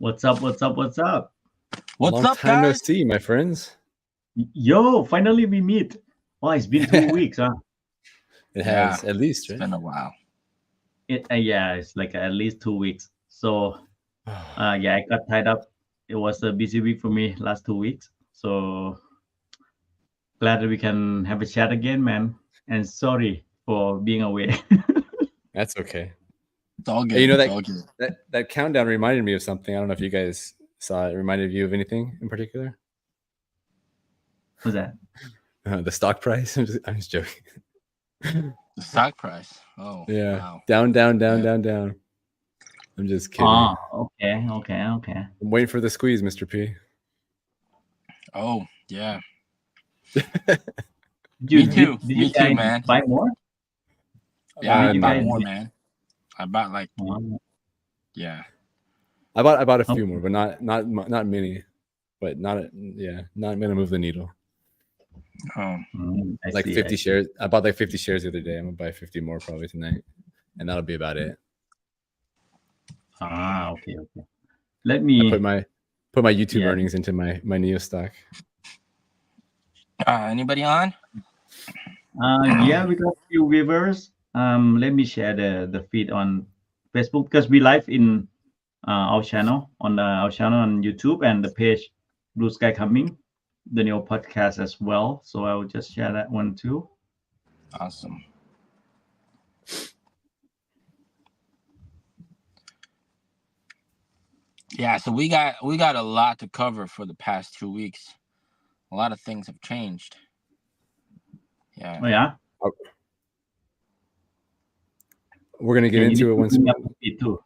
What's up? What's up? What's up? What's Long up, time no guys? see, my friends. Yo, finally we meet. Oh, it's been 2 weeks, huh? It Yeah, has, at least, It's right? been a while. Yeah, it's like at least 2 weeks. So, yeah, I got tied up. It was a busy week for me last 2 weeks. So glad that we can have a chat again, man. And sorry for being away. That's okay. It's all good. Hey, you know it's all good. that countdown reminded me of something. I don't know if you guys saw it. Reminded you of anything in particular? What's that? The stock price. I'm just joking. The stock price. Oh, Yeah, wow. down. Yeah. I'm just kidding. Oh, okay. I'm waiting for the squeeze, Mr. P. Oh, yeah. You, Me too. Did Me you too, guys man. buy more? Yeah, I you bought guys- more, man. I bought like, Oh, yeah. I bought a few Okay. more, but not many. But not gonna move the needle. Oh, I Like see, 50 I see. shares. I bought like 50 shares the other day. I'm gonna buy 50 more probably tonight, and that'll be about it. Okay. Let I me. put my YouTube Yeah. earnings into my Nio stock. anybody on? Yeah, we got a few viewers. Let me share the feed on Facebook because we live in our channel on YouTube and the page Blue Sky Coming, the new podcast as well. So I will just share that one too. Awesome. Yeah, so we got a lot to cover for the past 2 weeks. A lot of things have changed. Yeah. Oh yeah, We're gonna get okay, you into need it to once. bring up the feed too.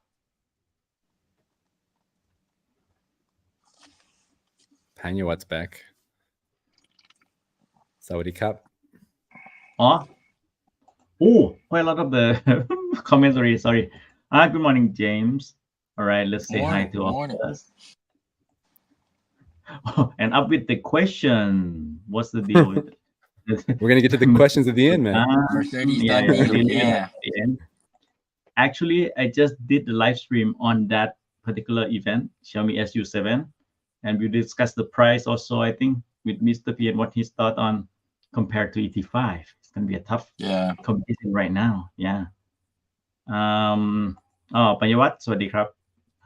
Panya what's back. Sawadee Cup. Oh, quite a lot of the comments already. Sorry. Good morning, James. All right, let's say hi to all Morning. of us. And up with the question. What's the deal with it? We're gonna get to the questions at the end, man. Mercedes Yeah, done deal. really, Yeah. at the end. Actually, I just did the live stream on that particular event, Xiaomi SU7, and we discussed the price also, I think, with Mr. P and what his thought on compared to ET5. It's gonna be a tough Yeah. competition right now. Yeah. ปัญญวัฒน์สวัสดีครับ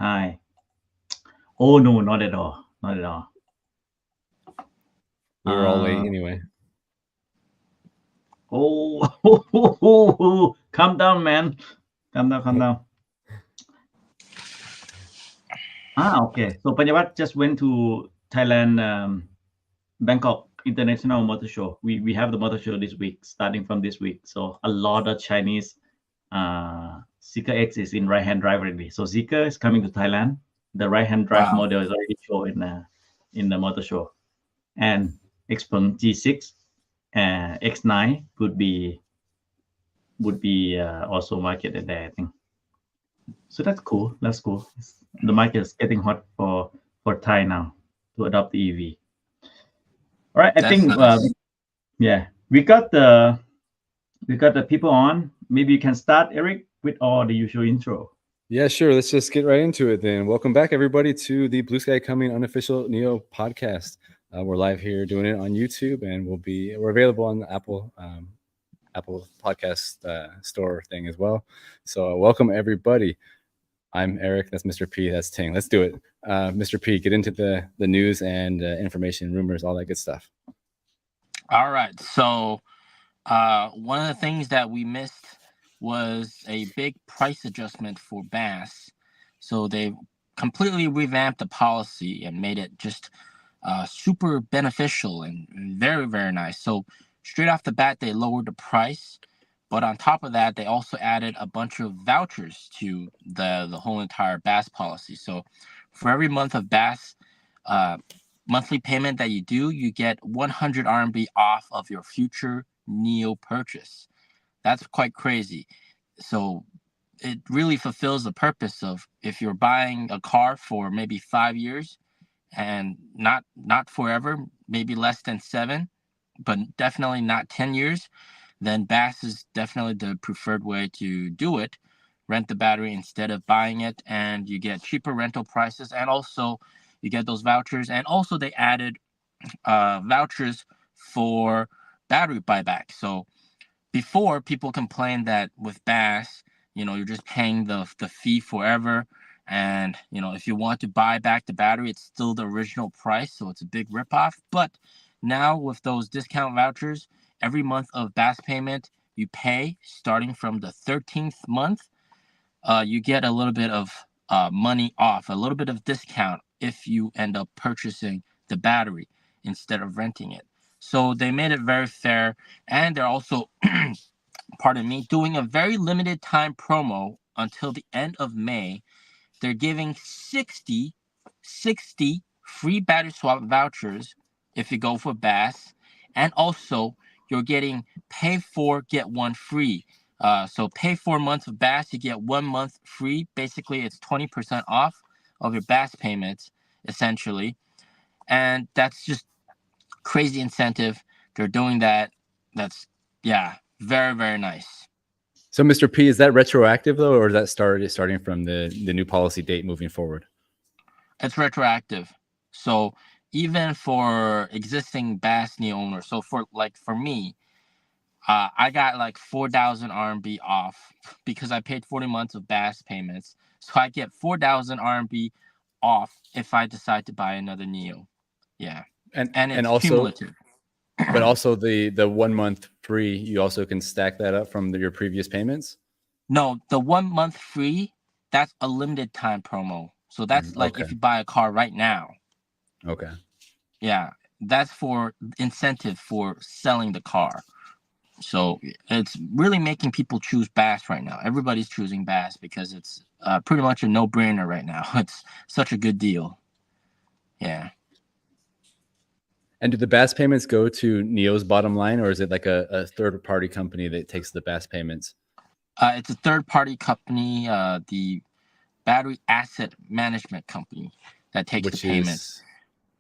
Hi. Oh no, not at all. Not at all. We were all late anyway. Oh, calm down, man. Calm down. Okay. So Panyavat just went to Thailand, Bangkok International Motor Show. We have the motor show this week, starting from this week. So a lot of Chinese Zeekr X is in right-hand drive already. So Zeekr is coming to Thailand. The right-hand drive Wow. model is already shown in the motor show, and Xpeng G6 X9 would be also marketed there, I think. So that's cool. The market is getting hot for Thai now to adopt the EV. All right, I That's think nice. we got the people on. Maybe you can start, Eric, with all the usual intro. Yeah, sure. Let's just get right into it then. Welcome back, everybody, to the Blue Sky Coming unofficial Nio podcast. We're live here doing it on YouTube, and we're available on the Apple podcast store thing as well. So welcome everybody. I'm Eric. That's Mr. P. That's Ting. Let's do it. Mr. P, get into the news and information, rumors, all that good stuff. All right. So one of the things that we missed was a big price adjustment for BaaS. So they completely revamped the policy and made it just super beneficial and very, very nice. So straight off the bat, they lowered the price. But on top of that, they also added a bunch of vouchers to the whole entire BaaS policy. So for every month of BaaS monthly payment that you do, you get 100 RMB off of your future Nio purchase. That's quite crazy. So it really fulfills the purpose of if you're buying a car for maybe 5 years and not forever, maybe less than 7, but definitely not 10 years, then BaaS is definitely the preferred way to do it. rent the battery instead of buying it, and you get cheaper rental prices, and also you get those vouchers. And also they added vouchers for battery buyback. So before, people complained that with BaaS, you're just paying the fee forever, and if you want to buy back the battery, it's still the original price, so it's a big ripoff. But now with those discount vouchers, every month of BaaS payment you pay, starting from the 13th month, you get a little bit of money off, a little bit of discount if you end up purchasing the battery instead of renting it. So they made it very fair, and they're also, pardon me, doing a very limited time promo until the end of May. They're giving 60 free battery swap vouchers if you go for BaaS, and also you're getting pay 4 get 1 free. So pay 4 months of BaaS, you get 1 month free. Basically, it's 20% off of your BaaS payments, essentially. And that's just crazy incentive. They're doing that. That's, yeah, very, very nice. So, Mr. P, is that retroactive though, or is that starting from the new policy date moving forward? It's retroactive. So even for existing BaaS Nio owners, so for me, I got like 4,000 RMB off because I paid 40 months of BaaS payments. So I get 4,000 RMB off if I decide to buy another Nio. Yeah. And it's also cumulative. But also the 1 month free, you also can stack that up from your previous payments? No, the 1 month free, that's a limited time promo. So that's like if you buy a car right now. Okay. Yeah, that's for incentive for selling the car. So it's really making people choose BaaS right now. Everybody's choosing BaaS because it's pretty much a no-brainer right now. It's such a good deal. Yeah. And do the BaaS payments go to Nio's bottom line, or is it like a third-party company that takes the BaaS payments? It's a third-party company, the battery asset management company that takes the payments.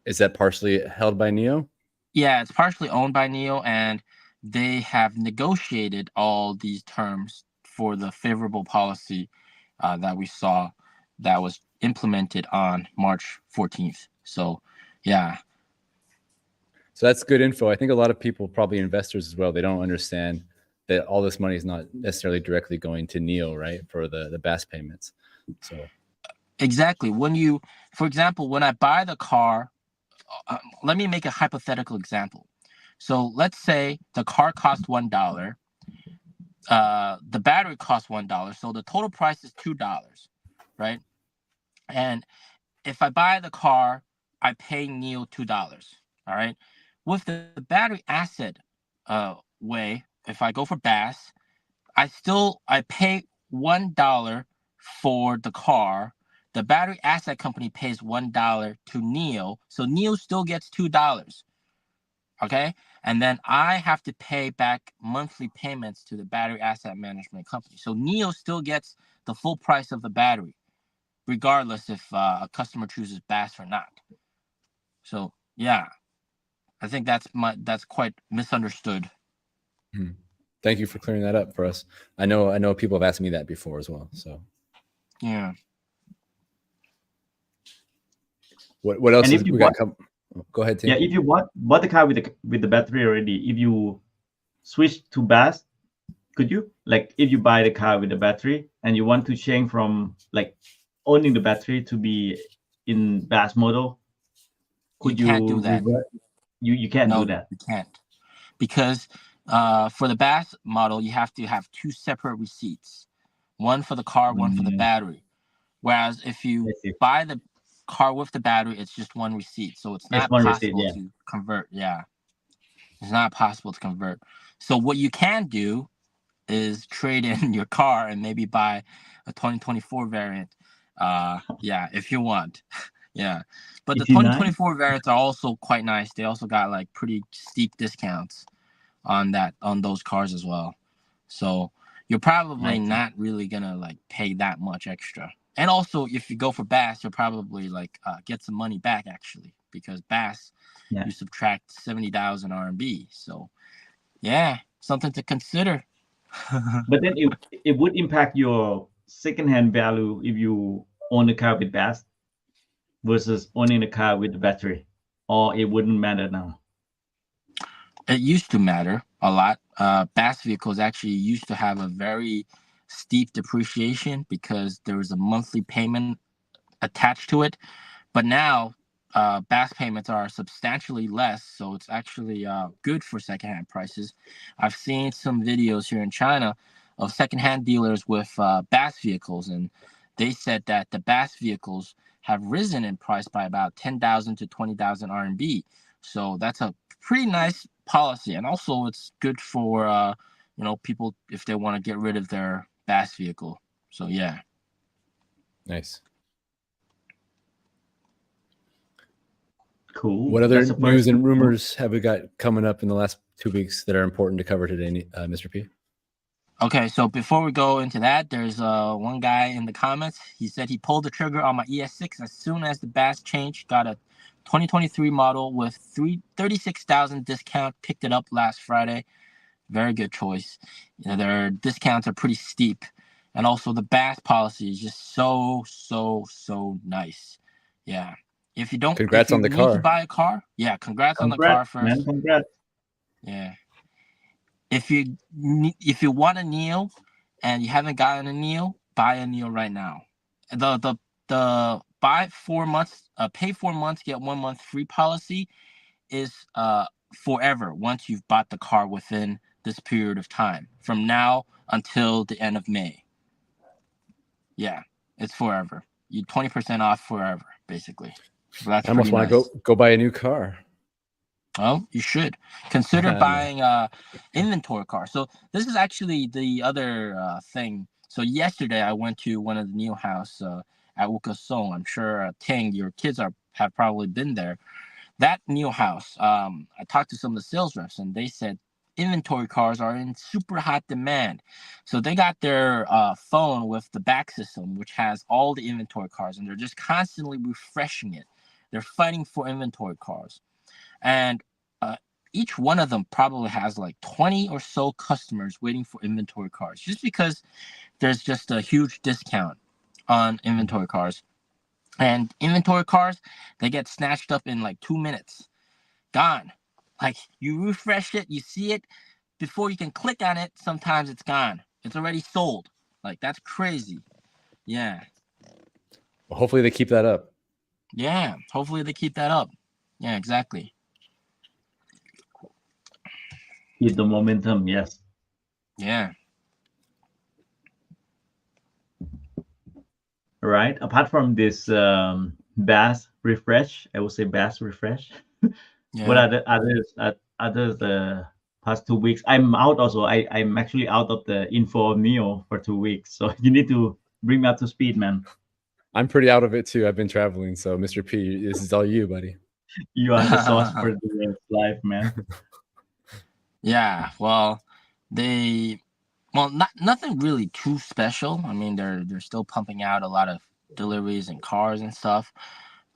Is that partially held by Nio? Yeah, it's partially owned by Nio, and they have negotiated all these terms for the favorable policy that we saw that was implemented on March 14th. So, yeah. So that's good info. I think a lot of people, probably investors as well, they don't understand that all this money is not necessarily directly going to Nio, right, for the BaaS payments. So exactly. For example, when I buy the car, let me make a hypothetical example. So let's say the car costs $1. The battery costs $1. So the total price is $2, right? And if I buy the car, I pay Nio $2. All right. With the battery asset way, if I go for BaaS, I pay $1 for the car. The battery asset company pays $1 to Nio, so Nio still gets $2. Okay, and then I have to pay back monthly payments to the battery asset management company. So Nio still gets the full price of the battery, regardless if a customer chooses BaaS or not. So yeah, I think that's quite misunderstood. Thank you for clearing that up for us. I know people have asked me that before as well. So yeah. What else is we got? Go ahead, Tim. Yeah, if you bought the car with the battery already, if you switch to BaaS, could you, like, if you buy the car with the battery and you want to change from like owning the battery to be in BaaS model, could you can't do that. You can't do that. You can't, because for the BaaS model, you have to have 2 separate receipts, one for the car, one for the battery. Whereas if you buy the car with the battery, it's just 1 receipt, so it's not possible to convert. Yeah, it's not possible to convert. So what you can do is trade in your car and maybe buy a 2024 variant. Yeah, if you want. Yeah, but the 2024 variants are also quite nice. They also got like pretty steep discounts on those cars as well. So you're probably not really gonna like pay that much extra. And also, if you go for BaaS, you'll probably like get some money back actually, because BaaS you subtract 70,000 RMB. So yeah, something to consider. But then it would impact your secondhand value if you own a car with BaaS versus owning a car with the battery, or it wouldn't matter now? It used to matter a lot. BaaS vehicles actually used to have a very steep depreciation because there was a monthly payment attached to it. But now BaaS payments are substantially less, so it's actually good for secondhand prices. I've seen some videos here in China of secondhand dealers with BaaS vehicles, and they said that the BaaS vehicles have risen in price by about 10,000 to 20,000 RMB. So that's a pretty nice policy, and also it's good for people if they want to get rid of their BaaS vehicle. So yeah. Nice. Cool. What other That's the news first- and rumors have we got coming up in the last 2 weeks that are important to cover today, Mr. P? Okay, so before we go into that, there's one guy in the comments. He said he pulled the trigger on my ES6 as soon as the BaaS changed. Got a 2023 model with 36,000 discount. Picked it up last Friday. Very good choice. Their discounts are pretty steep, and also the BaaS policy is just so nice. Yeah. If you don't, Congrats on the need car. to buy a car, yeah, congrats on the car first. Man, congrats. Yeah. If you want a Nio and you haven't gotten a Nio, buy a Nio right now. The buy 4 months, pay 4 months, get 1 month free policy is forever once you've bought the car within this period of time, from now until the end of May. Yeah, it's forever. You 20% off forever, basically. So that's I almost want to go buy a new car. Well, you should consider buying inventory car. So this is actually the other thing. So yesterday I went to one of the Nio house at Wukesong. I'm sure Ting, your kids have probably been there. That Nio house, I talked to some of the sales reps, and they said inventory cars are in super hot demand. So they got their phone with the back system, which has all the inventory cars, and they're just constantly refreshing it. They're fighting for inventory cars. And each one of them probably has like 20 or so customers waiting for inventory cars, just because there's just a huge discount on inventory cars. And inventory cars, they get snatched up in like 2 minutes. Gone. Like, you refresh it, you see it, before you can click on it, sometimes it's gone. It's already sold. Like, that's crazy. Yeah. Well, hopefully they keep that up. Yeah, hopefully they keep that up. Yeah, exactly. Keep the momentum, yes. Yeah. Right. Apart from this BaaS refresh, I would say BaaS refresh. Yeah. What are the others the past 2 weeks? I'm out also. I'm actually out of the info of Nio for 2 weeks. So you need to bring me up to speed, man. I'm pretty out of it too. I've been traveling. So Mr. P, this is all you, buddy. You are the source for the life, man. Yeah, well, nothing really too special. I mean, they're still pumping out a lot of deliveries and cars and stuff.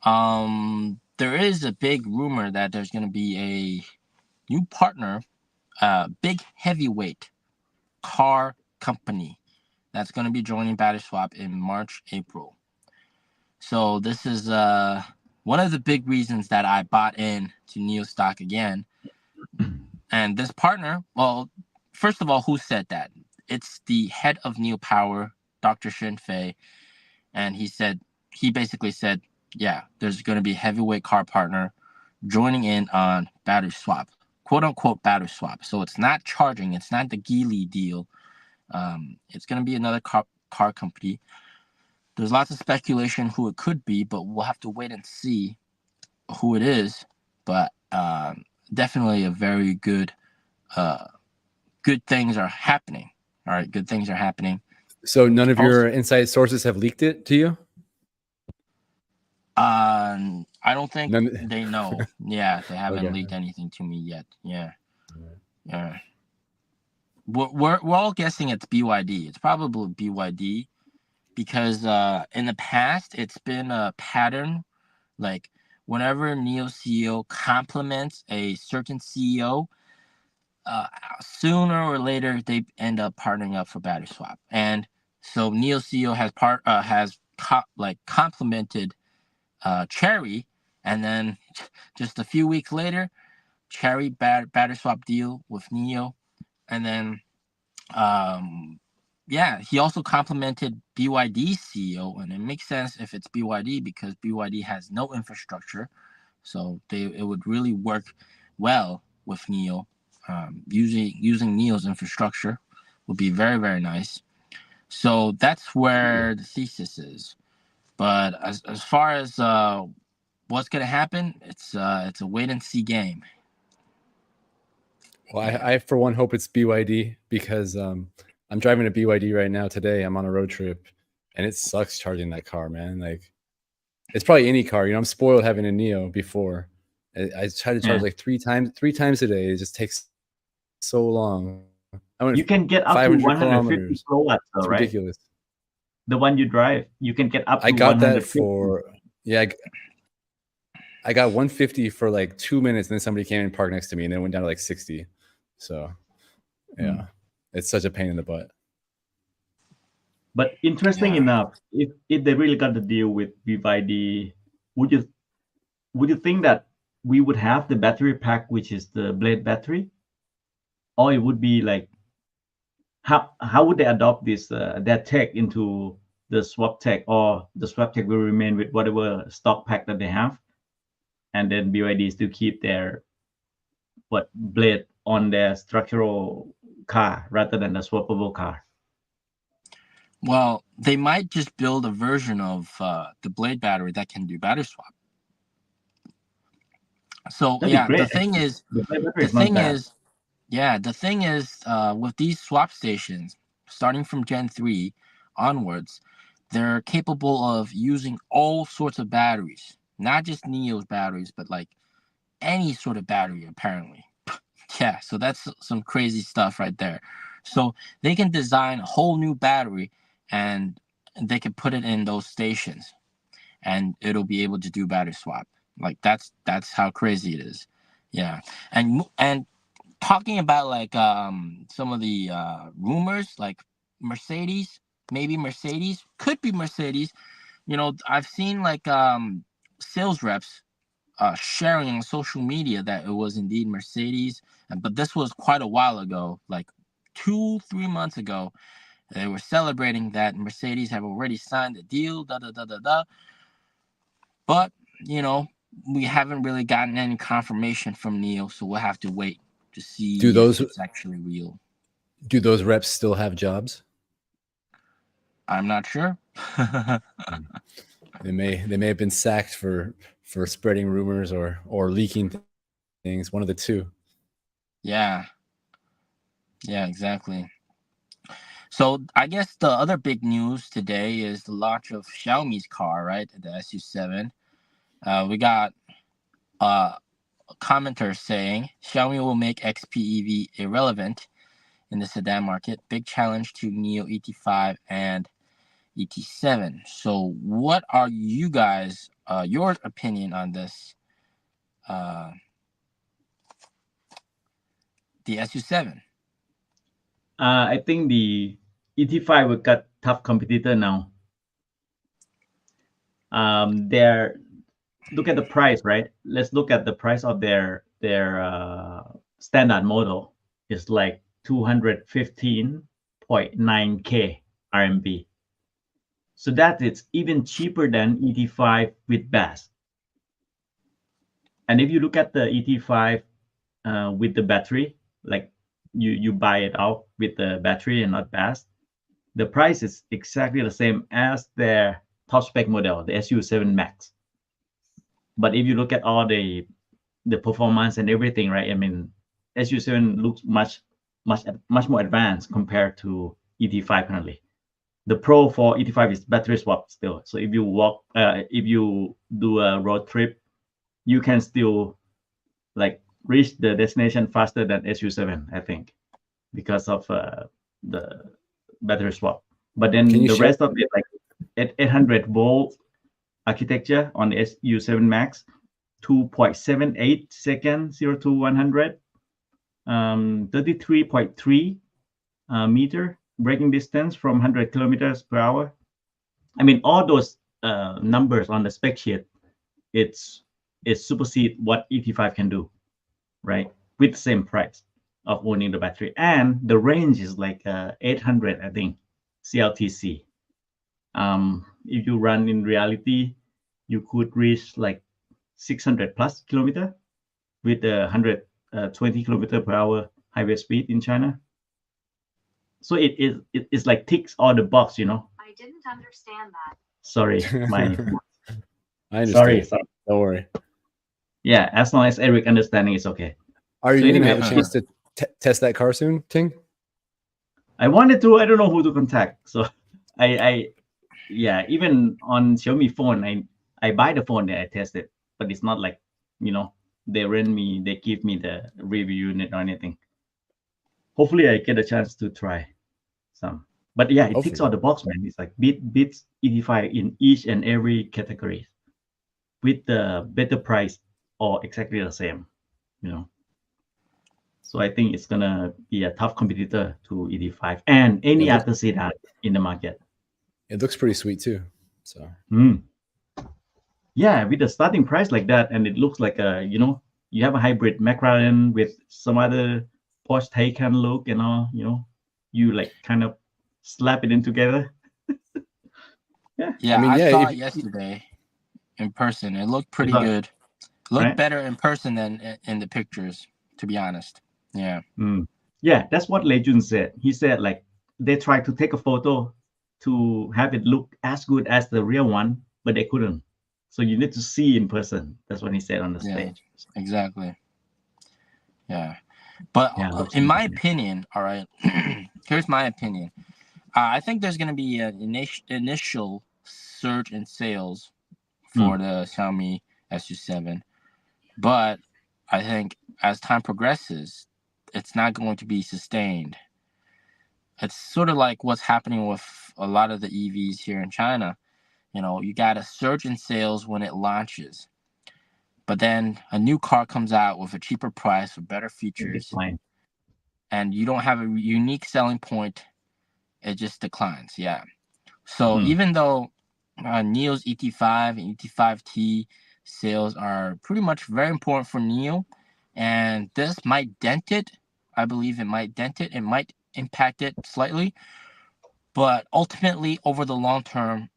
There is a big rumor that there's going to be a new partner, big heavyweight car company that's going to be joining Battery Swap in March, April. So this is one of the big reasons that I bought in to Nio stock again. And this partner, well, first of all, who said that? It's the head of Nio Power, Dr. Xin Fei. And he basically said, yeah, there's going to be a heavyweight car partner joining in on Battery Swap, quote unquote Battery Swap. So it's not charging. It's not the Geely deal. It's going to be another car company. There's lots of speculation who it could be, but we'll have to wait and see who it is. But definitely a very good things are happening. All right, good things are happening. So none of your inside sources have leaked it to you? I don't think they know. Yeah, they haven't leaked anything to me yet. Yeah. We're all guessing it's BYD. It's probably BYD because in the past it's been a pattern, like whenever Nio CEO compliments a certain CEO, sooner or later they end up partnering up for Battery Swap. And So Nio CEO has complimented Cherry, and then just a few weeks later, Cherry battery swap deal with Nio, and then he also complimented BYD's CEO, and it makes sense if it's BYD because BYD has no infrastructure, so it would really work well with Nio. Using Nio's infrastructure would be very, very nice. So that's where the thesis is. But as far as what's gonna happen, it's a wait and see game. Well, I for one hope it's BYD because I'm driving a BYD right now today. I'm on a road trip, and it sucks charging that car, man. Like, it's probably any car. You know, I'm spoiled having a Nio before. I try to charge like three times a day. It just takes so long. You can get up to 150 kilowatts, though, right? Ridiculous. The one you drive, you can get up to 150. I got that for I got 150 for like 2 minutes, and then somebody came and parked next to me, and then it went down to like 60. So, yeah, it's such a pain in the butt. But interesting enough, if they really got the deal with BYD, would you think that we would have the battery pack, which is the Blade battery, or it would be like how would they adopt this that tech into the swap tech, or the swap tech will remain with whatever stock pack that they have, and then BYD still keep their Blade on their structural car rather than the swappable car? Well, they might just build a version of the Blade battery that can do battery swap. So the thing is with these swap stations, starting from Gen 3 onwards, they're capable of using all sorts of batteries, not just Nio's batteries, but like any sort of battery apparently. Yeah, so that's some crazy stuff right there. So they can design a whole new battery and they can put it in those stations and it'll be able to do battery swap. Like that's how crazy it is. Yeah. And talking about like some of the rumors, like Mercedes, could be Mercedes. You know, I've seen like sales reps sharing on social media that it was indeed Mercedes, but this was quite a while ago, like 2-3 months ago. They were celebrating that Mercedes have already signed the deal, But, you know, we haven't really gotten any confirmation from Nio, so we'll have to wait to see if it's actually real. Do those reps still have jobs? I'm not sure. They may have been sacked for spreading rumors or leaking things, one of the two. Yeah, exactly. So I guess the other big news today is the launch of Xiaomi's car, right? The SU7. We got a commenter saying Xiaomi will make XP EV irrelevant in the sedan market. Big challenge to Nio ET5 and ET7. So what are you guys, your opinion on this? The SU7. I think the ET5 will got tough competitor now. Look at the price, right? Let's look at the price of their standard model. It's like 215.9k RMB. So that it's even cheaper than ET5 with BaaS. And if you look at the ET5 with the battery, like you buy it out with the battery and not BaaS, the price is exactly the same as their top spec model, the SU7 Max. But if you look at all the performance and everything, right? I mean, SU7 looks much more advanced compared to ET5 currently. The pro for ET5 is battery swap still. So if you do a road trip, you can still like reach the destination faster than SU7, I think, because of the battery swap. But then the rest of it, like at 800 volt architecture on the SU7 Max, 2.78 seconds 0 to 100, 33.3 meter braking distance from 100 kilometers per hour. I mean, all those numbers on the spec sheet, it supersede what ET5 can do, right? With the same price of owning the battery, and the range is like 800, I think, CLTC. If you run in reality, you could reach like 600 plus kilometer with 120 kilometer per hour highway speed in China. So it's like ticks all the box, you know. I didn't understand that. Sorry, my I understand. sorry. Don't worry. Yeah, as long as Eric understanding is okay. Are you anyway, gonna have a chance to test that car soon, Ting? I wanted to. I don't know who to contact. So yeah, even on Xiaomi phone, I buy the phone that I test it, but it's not like, you know, they give me the review unit or anything. Hopefully I get a chance to try some. But yeah, it ticks all the box, man. It's like beats ET5 in each and every category with the better price or exactly the same, you know. So I think it's gonna be a tough competitor to ET5 and any other sedan in the market. It looks pretty sweet too. So yeah, with the starting price like that, and it looks like you know, you have a hybrid McLaren with some other Porsche Taycan look and all, you know, you like kind of slap it in together. Yeah, I mean, I saw it yesterday in person. It looked pretty good. It looked better in person than in the pictures, to be honest. Yeah. Yeah, that's what Lei Jun said. He said like they tried to take a photo to have it look as good as the real one, but they couldn't. So you need to see in person. That's what he said on the stage. Exactly. Yeah. But in my opinion, all right, here's my opinion. I think there's going to be an initial surge in sales for the Xiaomi SU7. But I think as time progresses, it's not going to be sustained. It's sort of like what's happening with a lot of the EVs here in China. You know, you got a surge in sales when it launches. But then a new car comes out with a cheaper price with better features, and you don't have a unique selling point, it just declines. Yeah. So even though Nio's ET5 and ET5T sales are pretty much very important for Nio, and this might dent it. I believe it might dent it. It might impact it slightly. But ultimately, over the long term,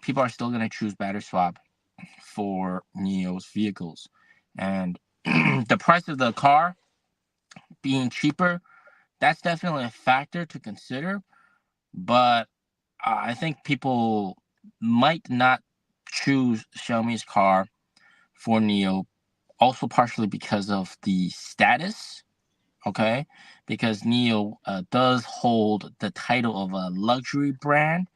people are still going to choose battery swap for Nio's vehicles. And the price of the car being cheaper, that's definitely a factor to consider. But I think people might not choose Xiaomi's car for Nio, also partially because of the status, okay? Because Nio does hold the title of a luxury brand,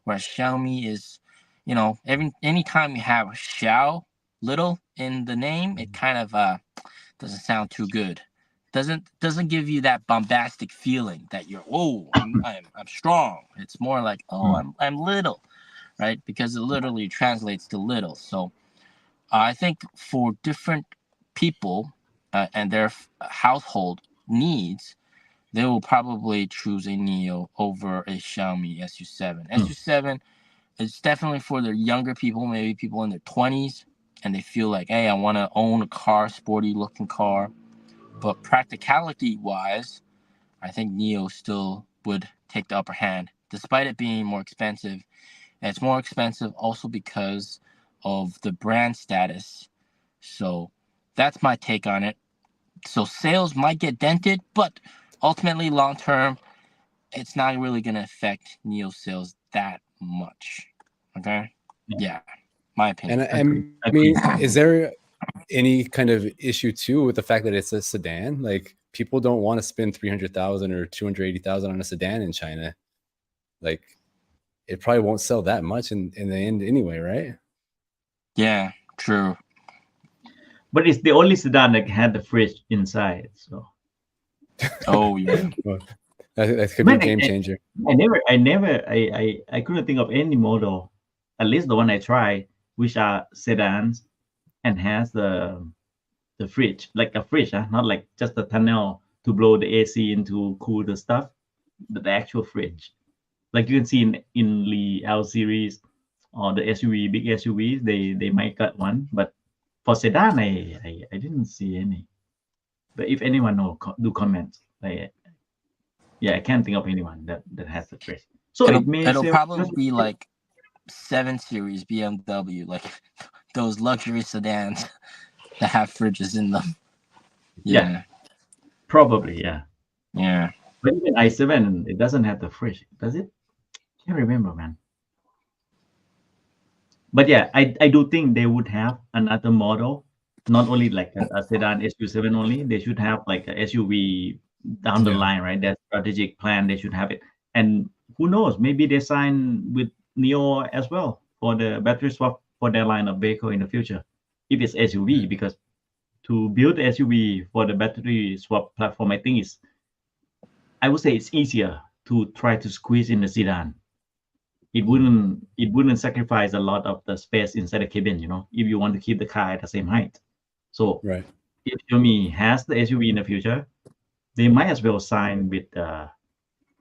whereas Xiaomi is, you know, anytime you have Xiao little in the name, it kind of doesn't sound too good. Doesn't give you that bombastic feeling that you're I'm strong. It's more like I'm little, right? Because it literally translates to little. So I think for different people and their household needs, they will probably choose a Nio over a Xiaomi SU7. SU7 is definitely for the younger people, maybe people in their 20s, and they feel like, hey, I want to own a car, sporty looking car. But practicality-wise, I think Nio still would take the upper hand, despite it being more expensive. And it's more expensive also because of the brand status. So that's my take on it. So sales might get dented, but ultimately, long-term, it's not really going to affect Nio sales that much. Okay? Yeah, my opinion. And I mean, is there any kind of issue too with the fact that it's a sedan? Like, people don't want to spend 300,000 or 280,000 on a sedan in China. Like, it probably won't sell that much in the end anyway, right? Yeah, true. But it's the only sedan that had the fridge inside. So. Oh yeah. Well, that could be a game changer. I couldn't think of any model, at least the one I tried, which are sedans and has the fridge, like a fridge, not like just a tunnel to blow the AC in to cool the stuff. the actual fridge. Like you can see in the L series or the SUV, big SUVs, they might got one, but for sedan, I didn't see any. But if anyone know, do comment. Yeah, I can't think of anyone that has the fridge. So it may It'll sell. probably be like 7 Series BMW, like those luxury sedans that have fridges in them. Yeah. Probably, yeah. Yeah. But even i7, it doesn't have the fridge, does it? Can't remember, man. But yeah, I do think they would have another model, not only like a sedan SU7 only. They should have like a SUV down the line, right? That strategic plan, they should have it. And who knows, maybe they sign with Nio as well for the battery swap for their line of vehicle in the future, if it's SUV, because to build SUV for the battery swap platform, I think I would say it's easier to try to squeeze in the sedan. It wouldn't sacrifice a lot of the space inside the cabin, if you want to keep the car at the same height. So Right. if Xiaomi has the SUV in the future, they might as well sign with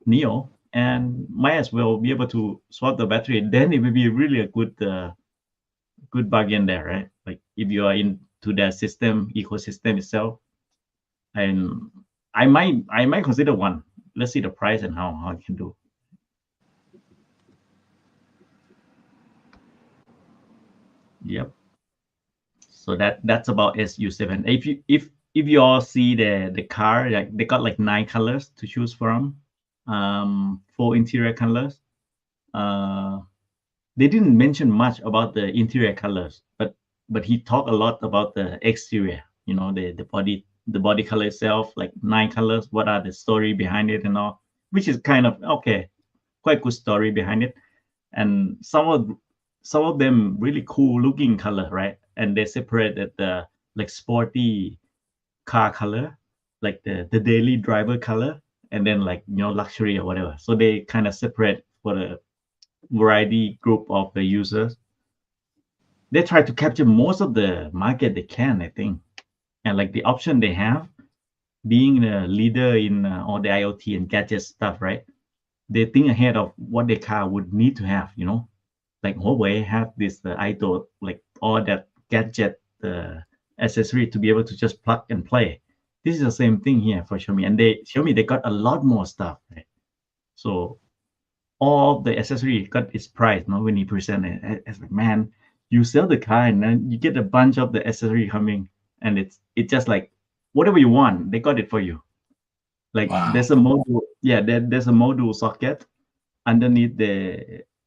Nio and might as well be able to swap the battery. Then it will be really a good bargain there, right? Like if you are into their ecosystem itself, and I might consider one. Let's see the price and how it can do. Yep. So that's about SU7. If you all see the car, like they got like 9 colors to choose from, 4 interior colors. They didn't mention much about the interior colors, but he talked a lot about the exterior. The body color itself, like 9 colors. What are the story behind it and all, which is kind of okay, quite good story behind it, and some of them really cool looking color, right? And they separated the like sporty car color, like the daily driver color, and then like luxury or whatever. So they kind of separate for the variety group of the users. They try to capture most of the market they can, I think. And like the option they have, being a leader in all the IoT and gadget stuff, right? They think ahead of what the car would need to have, like Huawei have this idol, like all that gadget accessory to be able to just plug and play. This is the same thing here for Xiaomi, and Xiaomi they got a lot more stuff, right? So all the accessory got its price. When he presented, it's like, man, you sell the car and then you get a bunch of the accessory coming, and it's just like whatever you want, they got it for you. Like there's a module, there's a module socket underneath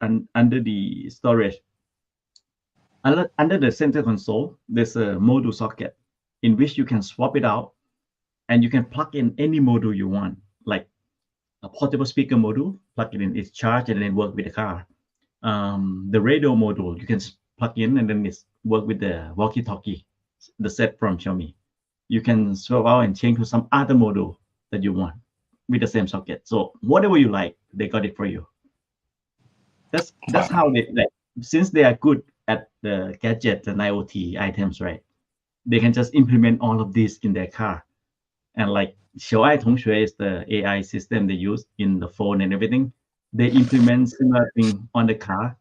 under the storage. Under the center console, there's a module socket in which you can swap it out, and you can plug in any module you want, like a portable speaker module, plug it in, it's charged, and then work with the car. The radio module, you can plug in, and then it's work with the walkie-talkie, the set from Xiaomi. You can swap out and change to some other module that you want with the same socket. So whatever you like, they got it for you. That's how they, like, since they are good at the gadget and IoT items, right? They can just implement all of this in their car. And like Xiaoai Tongshui is the AI system they use in the phone and everything. They implement similar thing on the car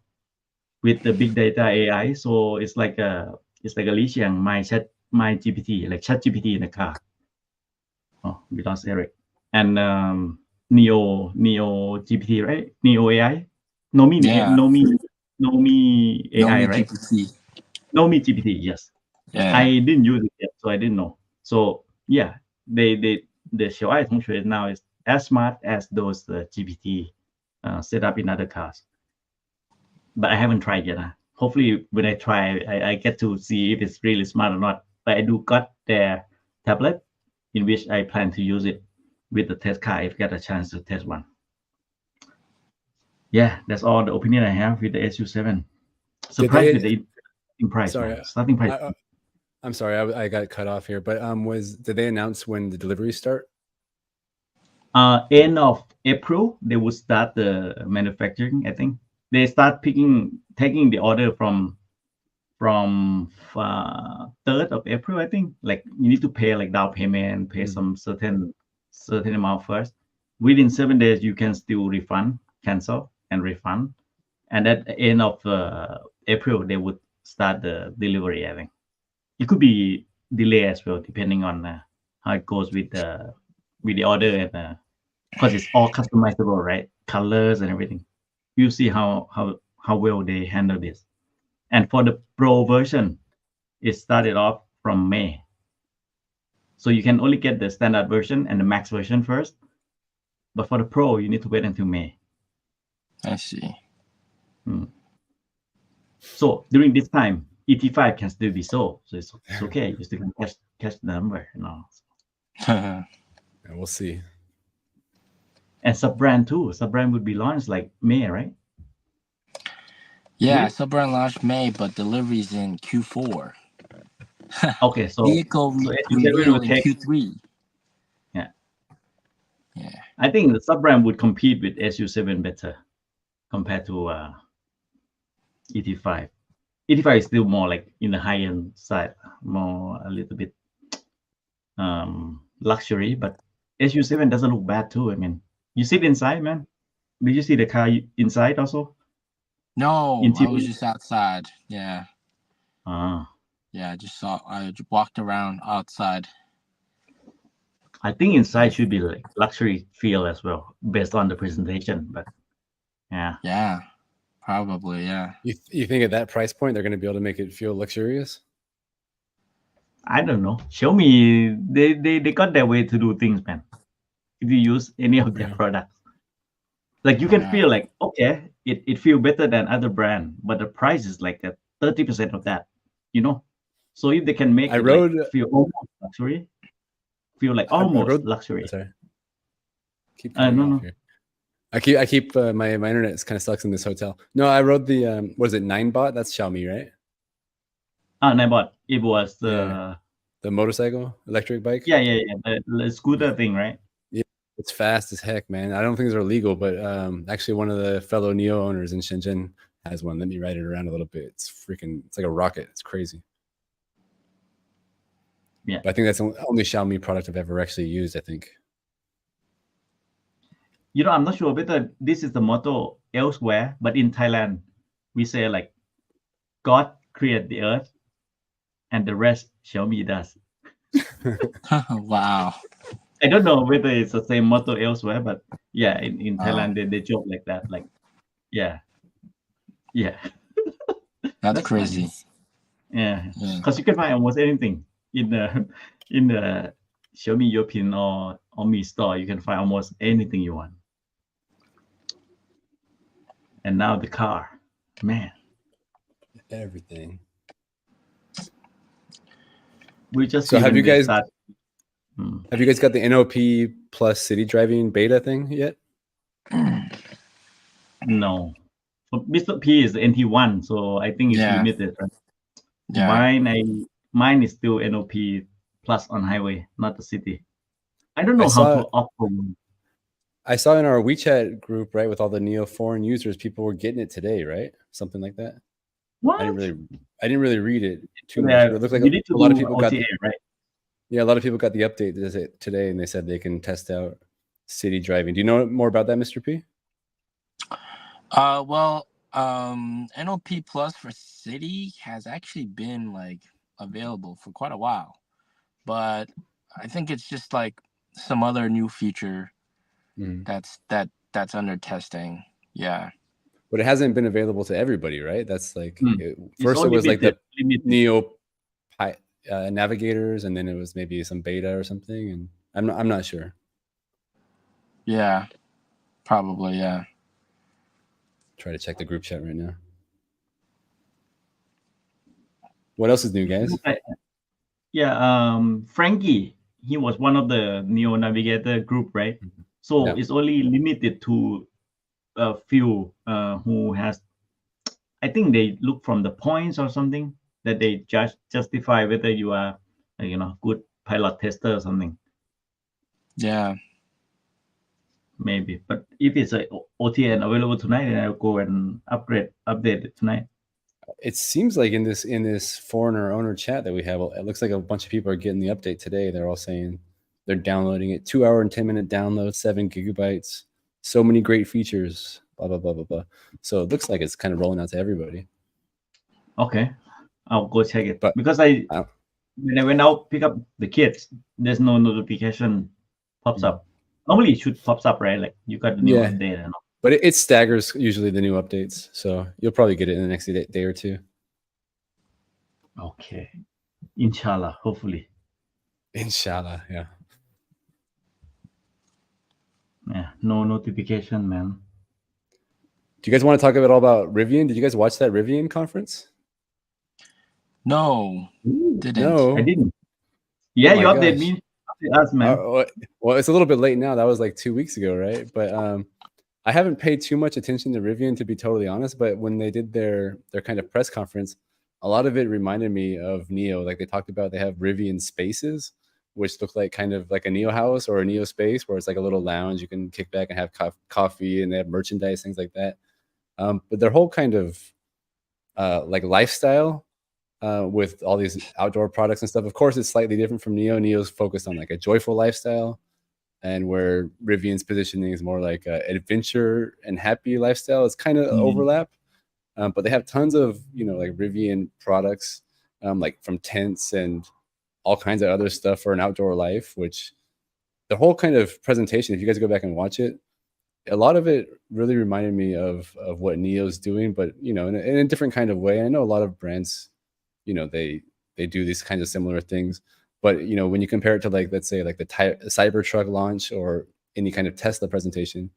with the big data AI. So it's like a Li Xiang, my GPT, like Chat GPT in the car. Oh, we lost Eric. And Nio GPT, right? Nio AI. NOMI AI, right? GPT. NOMI GPT, yes. Yeah. I didn't use it yet, so I didn't know. So yeah, the Xiaoai Tongshui now is as smart as those GPT set up in other cars. But I haven't tried yet. Hopefully, when I try, I get to see if it's really smart or not. But I do got their tablet in which I plan to use it with the test car if I get a chance to test one. Yeah, that's all the opinion I have with the SU7. Surprised with the price. Sorry, starting price. I'm sorry, I got cut off here. But did they announce when the deliveries start? End of April, they will start the manufacturing. I think they start taking the order from 3rd of April. I think, like, you need to pay like down payment, pay some certain amount first, within 7 days you can still cancel and refund, and at the end of April they would start the delivery. I think it could be delay as well, depending on how it goes with the order, and because it's all customizable, right? Colors and everything. You see how well they handle this. And for the Pro version, it started off from May. So you can only get the standard version and the max version first. But for the Pro, you need to wait until May. I see. So during this time, ET5 can still be sold. So it's okay. You still can catch the number. Yeah, we'll see. And sub-brand too. Sub-brand would be launched like May, right? Yeah, sub-brand launched May, but deliveries in Q4. Okay, so vehicle reveal in Q3. Yeah. Yeah. I think the sub-brand would compete with SU7 better compared to ET5. ET5 is still more like in the high-end side, more a little bit luxury, but SU7 doesn't look bad too. I mean, you sit inside, man. Did you see the car inside also? No, I was just outside. Yeah. Yeah, I walked around outside. I think inside should be like luxury feel as well, based on the presentation. But yeah. Yeah, probably, yeah. You think at that price point they're going to be able to make it feel luxurious? I don't know. Xiaomi, they got their way to do things, man. If you use any of their products, like you can feel like, okay, it feel better than other brand, but the price is like 30% of that, So if they can make feel almost luxury, feel like almost luxury. Sorry. No. I keep my internet kind of sucks in this hotel. No, I rode the what is it, 9 BaaS? That's Xiaomi, right? 9 BaaS. It was the motorcycle electric bike. Yeah. The scooter thing, right? Yeah, it's fast as heck, man. I don't think these are legal, but actually one of the fellow Nio owners in Shenzhen has one. Let me ride it around a little bit. It's like a rocket. It's crazy. Yeah, but I think that's the only Xiaomi product I've ever actually used, I think. I'm not sure whether this is the motto elsewhere, but in Thailand, we say like, God created the earth and the rest Xiaomi does. Wow. I don't know whether it's the same motto elsewhere, but yeah, in Thailand, they joke like that. Like, yeah. That's crazy. Nice. Yeah, because you can find almost anything in the Xiaomi European or Mi store. You can find almost anything you want. And now the car, man, everything. We just have you guys got the NOP Plus city driving beta thing yet? No. Mr. P is the NT1, so I think it's limited. Right? Yeah. Mine is still NOP Plus on highway, not the city. I don't know how to opt for one. I saw in our WeChat group, right, with all the Nio foreign users, people were getting it today, right? Something like that. What? I didn't really read it too much. But it looked like a lot of people got right. Yeah, a lot of people got the update today, and they said they can test out city driving. Do you know more about that, Mr. P? Well, NOP Plus for city has actually been like available for quite a while, but I think it's just like some other new feature that's under testing. Yeah, but it hasn't been available to everybody, right? That's like first it was like the Nio navigators, and then it was maybe some beta or something, and I'm not sure. Yeah, probably. Yeah. Try to check the group chat right now. What else is new, guys? Yeah, Frankie, he was one of the Nio Navigator group, right? So it's only limited to a few who has, I think they look from the points or something that they justify whether you are, good pilot tester or something. Yeah. Maybe, but if it's a OTN available tonight, then I'll go and update it tonight. It seems like in this foreigner owner chat that we have, it looks like a bunch of people are getting the update today. They're all saying They're downloading it. 2 hour and 10-minute download, 7 gigabytes. So many great features. Blah blah blah blah blah. So it looks like it's kind of rolling out to everybody. Okay, I'll go check it. But Because when I went out pick up the kids, there's no notification pops up. Normally it should pops up, right? Like you got the new update and all. But it staggers usually the new updates, so you'll probably get it in the next day or two. Okay, inshallah, hopefully. Inshallah, yeah. Yeah, no notification, man. Do you guys want to talk all about Rivian? Did you guys watch that Rivian conference? No, didn't. No, I didn't. Yeah, Oh you my update gosh. me. Update us, man. Well, it's a little bit late now. That was like 2 weeks ago, right? But I haven't paid too much attention to Rivian, to be totally honest. But when they did their kind of press conference, a lot of it reminded me of Nio. Like they talked about, they have Rivian spaces, which look like kind of like a Nio house or a Nio space, where it's like a little lounge. You can kick back and have coffee, and they have merchandise, things like that. But their whole kind of like lifestyle with all these outdoor products and stuff. Of course, it's slightly different from Nio. Nio's focused on like a joyful lifestyle, and where Rivian's positioning is more like adventure and happy lifestyle. It's kind of overlap, but they have tons of like Rivian products, like from tents and all kinds of other stuff for an outdoor life. Which the whole kind of presentation, if you guys go back and watch it, a lot of it really reminded me of what Nio's doing, but in a different kind of way. I know a lot of brands, they do these kinds of similar things, but when you compare it to, like, let's say like the Cybertruck launch or any kind of Tesla presentation,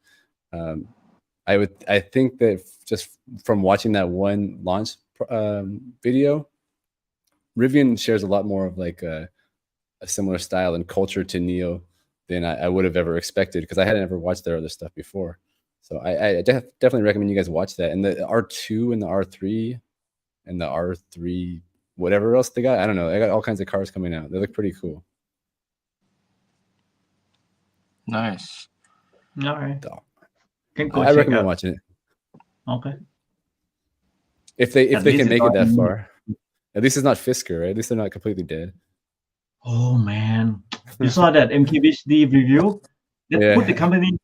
I think that just from watching that one launch video, Rivian shares a lot more of like a similar style and culture to Nio than I would have ever expected, because I hadn't ever watched their other stuff before. So I definitely recommend you guys watch that. And the R2 and the R3 and the R3, whatever else they got, I don't know. They got all kinds of cars coming out. They look pretty cool. Nice. All right. So, Can go I check recommend out. watching it. Okay. If they At can least make it's it that not- far. At least it's not Fisker, right? At least they're not completely dead. Oh man, you saw that MKBHD review? That Yeah. put the company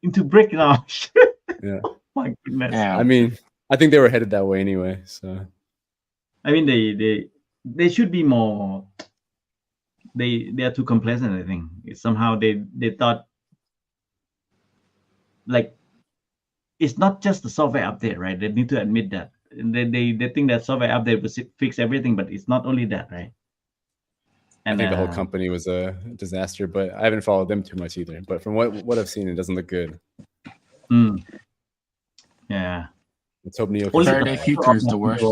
into breakdown. Yeah. My goodness. Yeah. I mean, I think they were headed that way anyway. So I mean, they should be more. They are too complacent. I think somehow they thought, like, it's not just the software update, right? They need to admit that. And they think that software update will fix everything, but it's not only that, right? I And think the whole company was a disaster, but I haven't followed them too much either. But from what I've seen, it doesn't look good. Yeah. Let's hope Nio can Only Faraday survive. Future is the worst.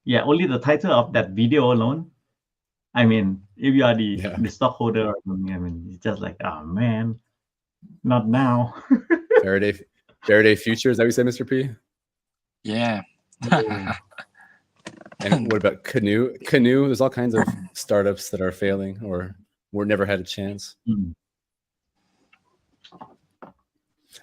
Yeah, only the title of that video alone. I mean, if you are the stockholder or something, I mean, it's just like, oh man, not now. Faraday Future, is that what you said, Mr. P? Yeah. And what about Canoe? Canoe, there's all kinds of startups that are failing or never had a chance.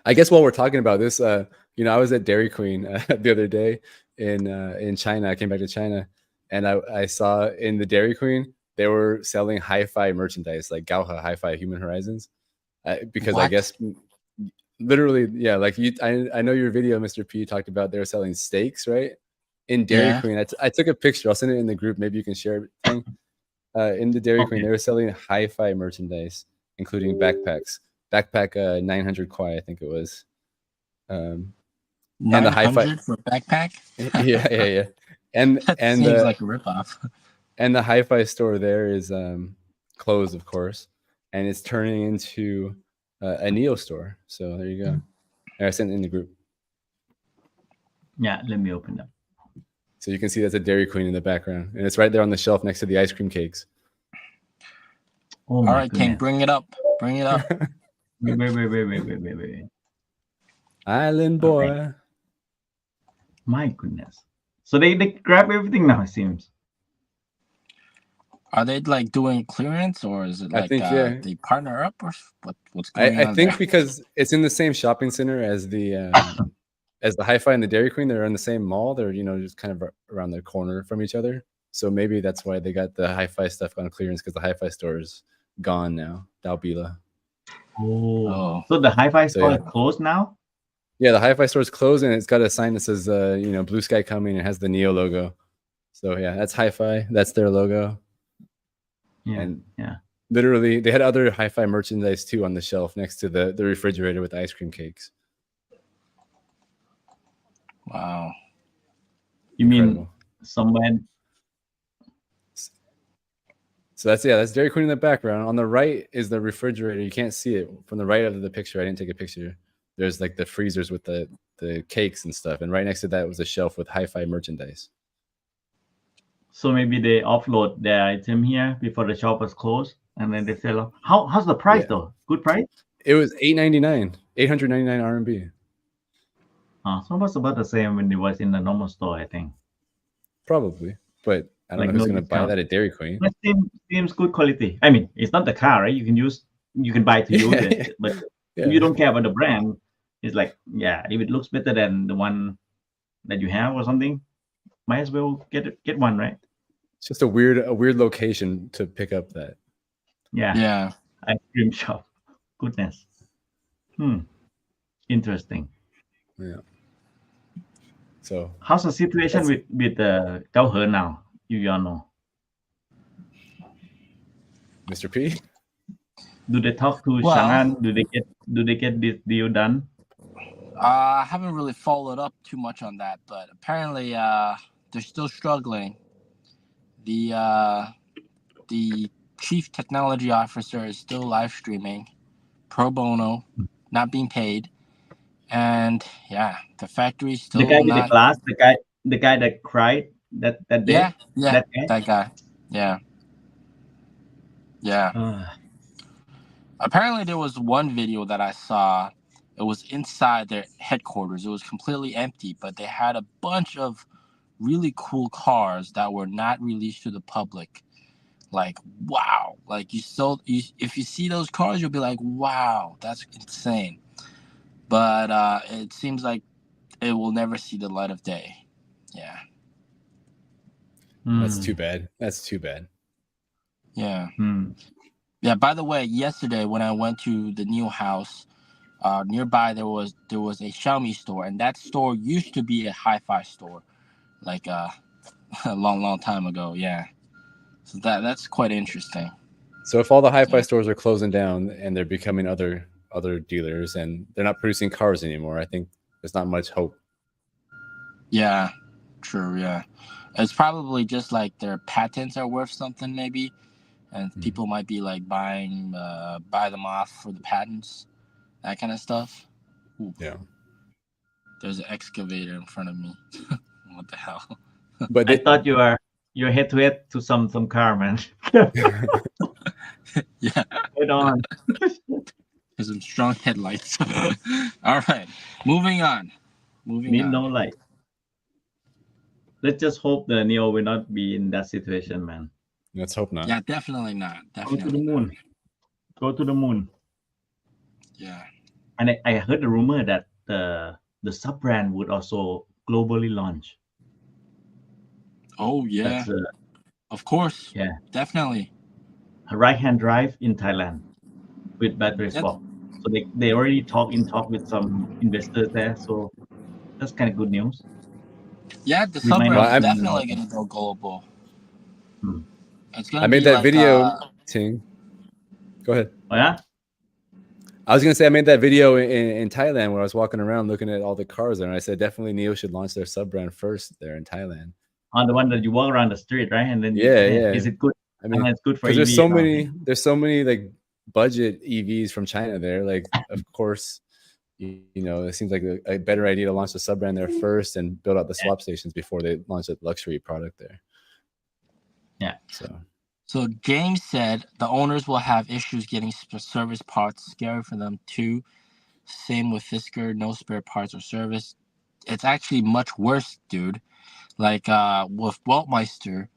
I guess while we're talking about this, I was at Dairy Queen the other day in China. I came back to China, and I saw in the Dairy Queen they were selling HiPhi merchandise, like Gauha HiPhi Human Horizons, because What? I guess literally, yeah, like I know your video, Mr. P, talked about they were selling steaks, right? In Dairy Queen, I took a picture. I'll send it in the group. Maybe you can share it. In the Dairy Queen, they were selling HiPhi merchandise, including backpacks. Backpack 900 Kwai, I think it was. And the HiPhi for a backpack. yeah. And That seems like a ripoff. And the HiPhi store there is closed, of course, and it's turning into a Nio store. So there you go. I sent it in the group. Yeah, let me open up. So you can see that's a Dairy Queen in the background, and it's right there on the shelf next to the ice cream cakes. Oh, all right, goodness. King, bring it up. Bring it up. Wait. Island boy. Okay. My goodness. So they grab everything now, it seems. Are they like doing clearance, or is it like I think, they partner up, or what's going on? I think there? because it's in the same shopping center as the HiPhi and the Dairy Queen. They're in the same mall. They're just kind of around the corner from each other. So maybe that's why they got the HiPhi stuff on clearance, because the HiPhi store is gone now. Dalbila. Oh. So the HiPhi So, store yeah. is closed now? Yeah, the HiPhi store is closed, and it's got a sign that says, Blue Sky coming, and it has the Nio logo. So yeah, that's HiPhi. That's their logo. Yeah, And yeah. literally, they had other HiPhi merchandise too on the shelf next to the refrigerator with ice cream cakes. Wow. You Incredible. mean somewhere? So that's Dairy Queen in the background. On the right is the refrigerator. You can't see it from the right of the picture. I didn't take a picture. There's like the freezers with the cakes and stuff, and right next to that was a shelf with HiPhi merchandise. So maybe they offload their item here before the shop was closed, and then they sell off. How's the price though? Good price? It was $899 RMB. So it was about the same when it was in the normal store, I think. Probably, but I don't Like, know who's no going to buy discount. that at Dairy Queen. But seems good quality. I mean, it's not the car, right? You can buy to use it, but if you don't care about the brand, it's like, yeah, if it looks better than the one that you have or something, might as well get one, right? It's just a weird location to pick up that. Yeah. Ice cream shop. Goodness. Interesting. Yeah. So how's the situation with the Gao He now? You all know. Mr. P? Do they talk to Well, Chang'an? Do they get this deal done? I haven't really followed up too much on that, but apparently they're still struggling. The chief technology officer is still live streaming pro bono, not being paid, and yeah, the factory's still The guy with not. the glass, the guy that cried that day. Yeah, that guy. Yeah. Apparently, there was one video that I saw. It was inside their headquarters. It was completely empty, but they had a bunch of really cool cars that were not released to the public. Like, wow. Like, if you see those cars, you'll be like, wow, that's insane. But it seems like it will never see the light of day. Yeah. That's too bad. Yeah. Yeah, by the way, yesterday when I went to the new house, nearby there was a Xiaomi store, and that store used to be a HiPhi store, like a long time ago. Yeah, so that's quite interesting. So if all the HiPhi stores are closing down and they're becoming other dealers and they're not producing cars anymore, I think there's not much hope. Yeah, true. Yeah, it's probably just like their patents are worth something maybe, and people might be like buy them off for the patents, that kind of stuff. Ooh. Yeah. There's an excavator in front of me. What the hell? But I thought you're head to head to some car, man. Yeah. Head on. There's some strong headlights. All right, moving on. No light. Let's just hope the Nio will not be in that situation, man. Let's hope not. Yeah, definitely not. Definitely. Go to the moon. Go to the moon. Yeah. And I heard the rumor that the sub brand would also globally launch. Oh yeah. That's, of course. Yeah. Definitely. A right-hand drive in Thailand with battery swap. So they already talk with some investors there. So that's kind of good news. Yeah, the sub brand is definitely going to go global. It's going to. I made that video. Ting. Go ahead. Oh yeah. I was gonna say I made that video in Thailand where I was walking around looking at all the cars there, and I said definitely Nio should launch their sub brand first there in Thailand. On the one that you walk around the street, right? And then yeah. Is it good? I mean, it's good for EV. There's so many like budget EVs from China there. Like, of course, it seems like a better idea to launch the sub brand there first and build out the swap stations before they launch a luxury product there. Yeah. So James said the owners will have issues getting service parts. Scary for them too. Same with Fisker, no spare parts or service. It's actually much worse, dude. Like with Weltmeister,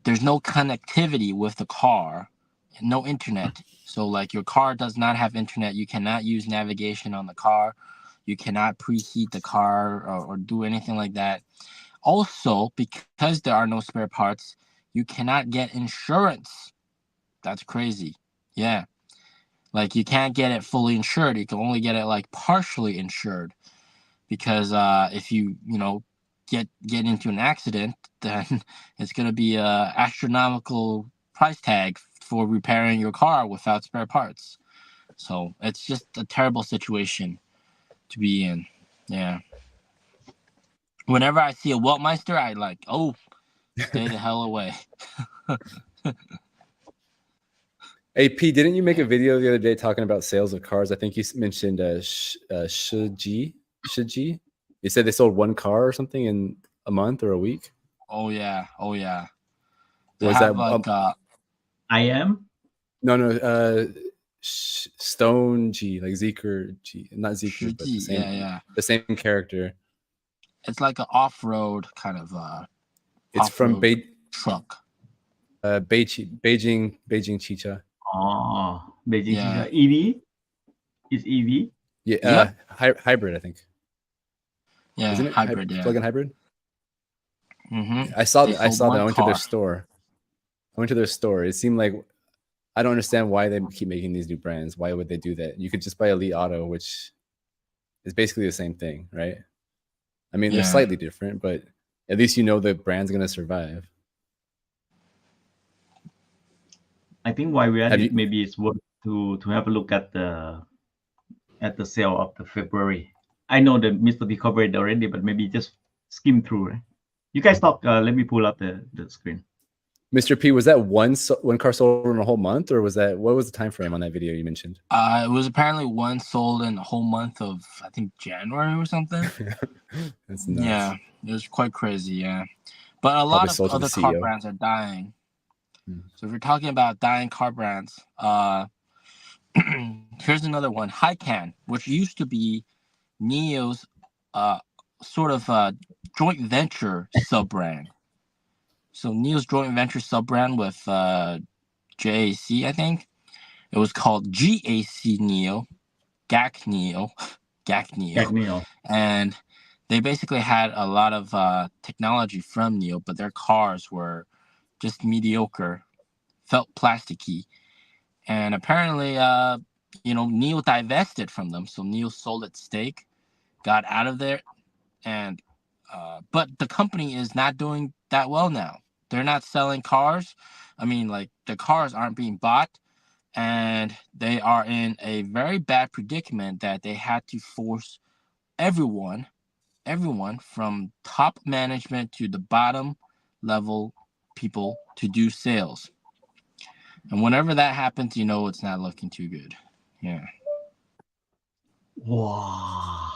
there's no connectivity with the car, and no internet. So like your car does not have internet. You cannot use navigation on the car. You cannot preheat the car or do anything like that. Also, because there are no spare parts, you cannot get insurance That's crazy. Yeah. Like you can't get it fully insured. You can only get it like partially insured, because if you get into an accident, then it's gonna be a astronomical price tag for repairing your car without spare parts. So it's just a terrible situation to be in. Yeah. Whenever I see a Weltmeister, I like, oh, stay the hell away. Hey, P, didn't you make a video the other day talking about sales of cars? I think you mentioned Shiji. You said they sold one car or something in a month or a week. Oh yeah. They Was have that like I am. no Stone G, like Zeker G, not Zeker, but the same, yeah. the same character. It's like an off-road kind of It's from truck. Beijing Chicha. Oh, Beijing Yeah. EV. Is EV? Yeah, Yep. hybrid, I think. Yeah, Isn't it hybrid. Yeah. plug-in hybrid? Mm-hmm. I saw They that. I sold saw that. one I went to car. their store. It seemed like, I don't understand why they keep making these new brands. Why would they do that? You could just buy Elite Auto, which is basically the same thing, right? I mean, they're Yeah. slightly different, but at least you know the brand's gonna survive. I think why we are Have it, you- maybe it's worth to have a look at the sale of the February. I know that Mr. P covered it already, but maybe just skim through. Right? You guys talk. Let me pull up the screen. Mr. P, was that one car sold in a whole month, or what was the time frame on that video you mentioned? It was apparently one sold in the whole month of, I think, January or something. That's nuts. Yeah, it was quite crazy. Yeah, but a lot of other car brands are dying. So if you're talking about dying car brands, here's another one, Hycan, which used to be Nio's sort of joint venture sub-brand. So Nio's joint venture sub-brand with JAC, I think. It was called GAC Nio, GAC Nio. And they basically had a lot of technology from Nio, but their cars were just mediocre, felt plasticky. And apparently, Nio divested from them. So Nio sold its stake, got out of there, and but the company is not doing that well now. They're not selling cars. I mean, like, the cars aren't being bought, and they are in a very bad predicament that they had to force everyone from top management to the bottom level people to do sales. And whenever that happens, it's not looking too good. Yeah. Wow,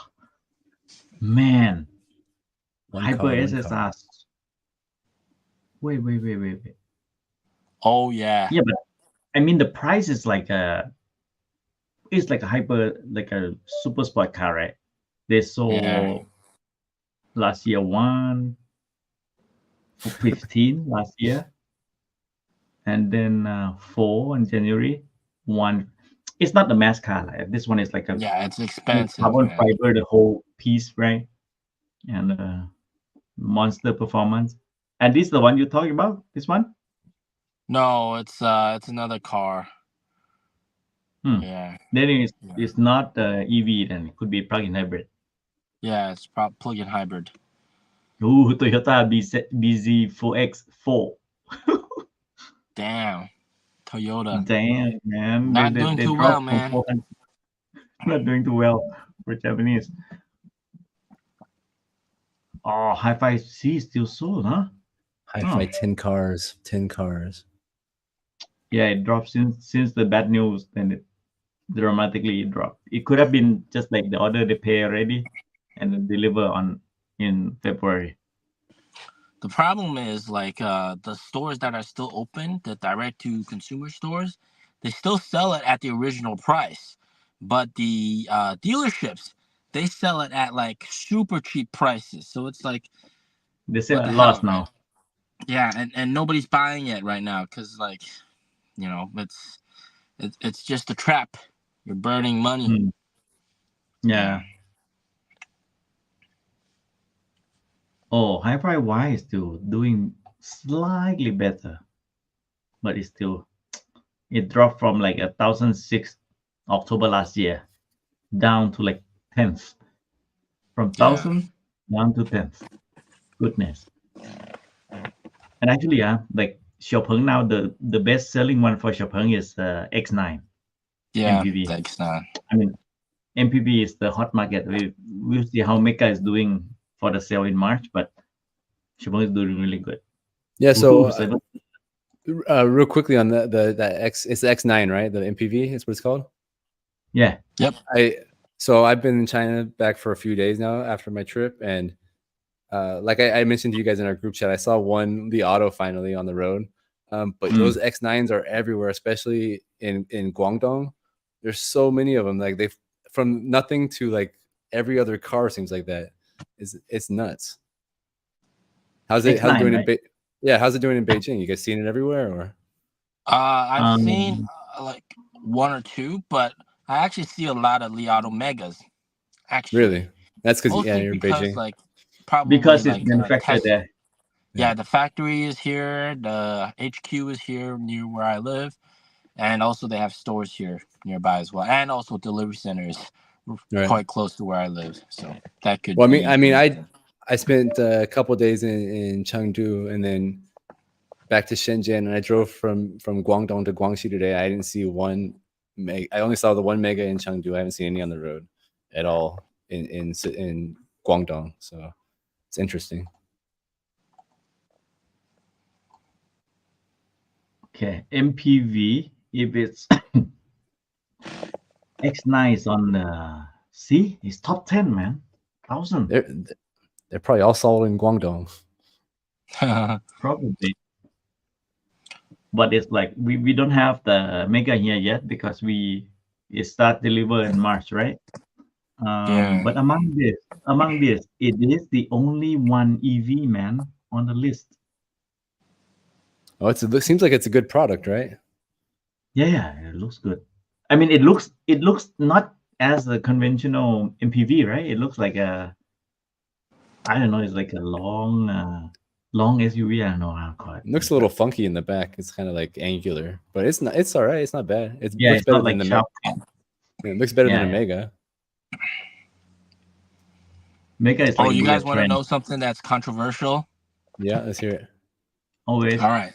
man. Hyper SSR. Wait. Oh yeah. Yeah, but I mean the price is like it's like a hyper, like a super sport car, right? They sold last year 1 for 15 last year, and then 4 in January. 1. It's not the mass car. Like, this one is like it's expensive. Carbon fiber, the whole piece, right? And monster performance. And this is the one you're talking about? This one? No, it's another car. Yeah. Then it's not EV. Then it could be plug-in hybrid. Yeah, it's plug-in hybrid. Ooh, Toyota BZ4X4. Damn, Toyota. Damn, man. Not doing too well, man. Not doing too well for Japanese. Oh, HiPhi C still sold, huh? HiPhi 10 cars. 10 cars. Yeah, it dropped since the bad news. Then it dramatically dropped. It could have been just like the order they pay already and then deliver in February. The problem is, like, the stores that are still open, the direct-to-consumer stores, they still sell it at the original price. But the dealerships, they sell it at, like, super cheap prices. So it's like, they sell a lot now. Yeah, and nobody's buying it right now because, like, it's just a trap. You're burning money. Yeah. Oh, HiPhi Y is still doing slightly better, but it's still it dropped from like 1,006 October last year down to like 10th, from Yeah. 1,000 down to 10th. Goodness. And actually, like Xiaopeng now, the best selling one for Xiaopeng is X9 Yeah. MPV. Thanks, man. I mean, MPV is the hot market. We'll see how Mecca is doing for the sale in March, but Xiaopeng is doing really good. Yeah. So Woohoo, real quickly on it's the X9, right? The MPV is what it's called. yeah. Yep. So I've been in China back for a few days now after my trip, and like I mentioned to you guys in our group chat, I saw one Li Auto finally on the road. But those X9s are everywhere, especially in Guangdong. There's so many of them. Like they've from nothing to like every other car seems like that. It's nuts. How's it X9, doing right? how's it doing in Beijing? You guys seen it everywhere or? I've seen like one or two, but I actually see a lot of Li Auto Megas. Actually, Really? That's because mostly you're in because Beijing. like probably because like it's manufactured there. Yeah, the factory is here. The HQ is here near where I live, and also they have stores here nearby as well, and also delivery centers quite close to where I live. So that could. Well, I spent a couple days in Chengdu and then back to Shenzhen, and I drove from Guangdong to Guangxi today. I didn't see one mega. I only saw the one mega in Chengdu. I haven't seen any on the road at all in Guangdong. So it's interesting. Okay, MPV, if it's X9 is on it's top 10, man. 1,000. They're probably all sold in Guangdong. Probably. But it's like we don't have the mega here yet because it start deliver in March, right? But among this, it is the only one EV, man, on the list. Oh, it seems like it's a good product, right? Yeah, it looks good. I mean, it looks not as a conventional MPV, right? It looks like I don't know, it's like a long SUV. I don't know how to call it. It looks a little funky in the back. It's kind of like angular, but it's not. It's all right. It's not bad. It looks better than the Mega. It looks better than a Mega. Mega is like you guys want to know something that's controversial? Yeah, let's hear it. Always. All right.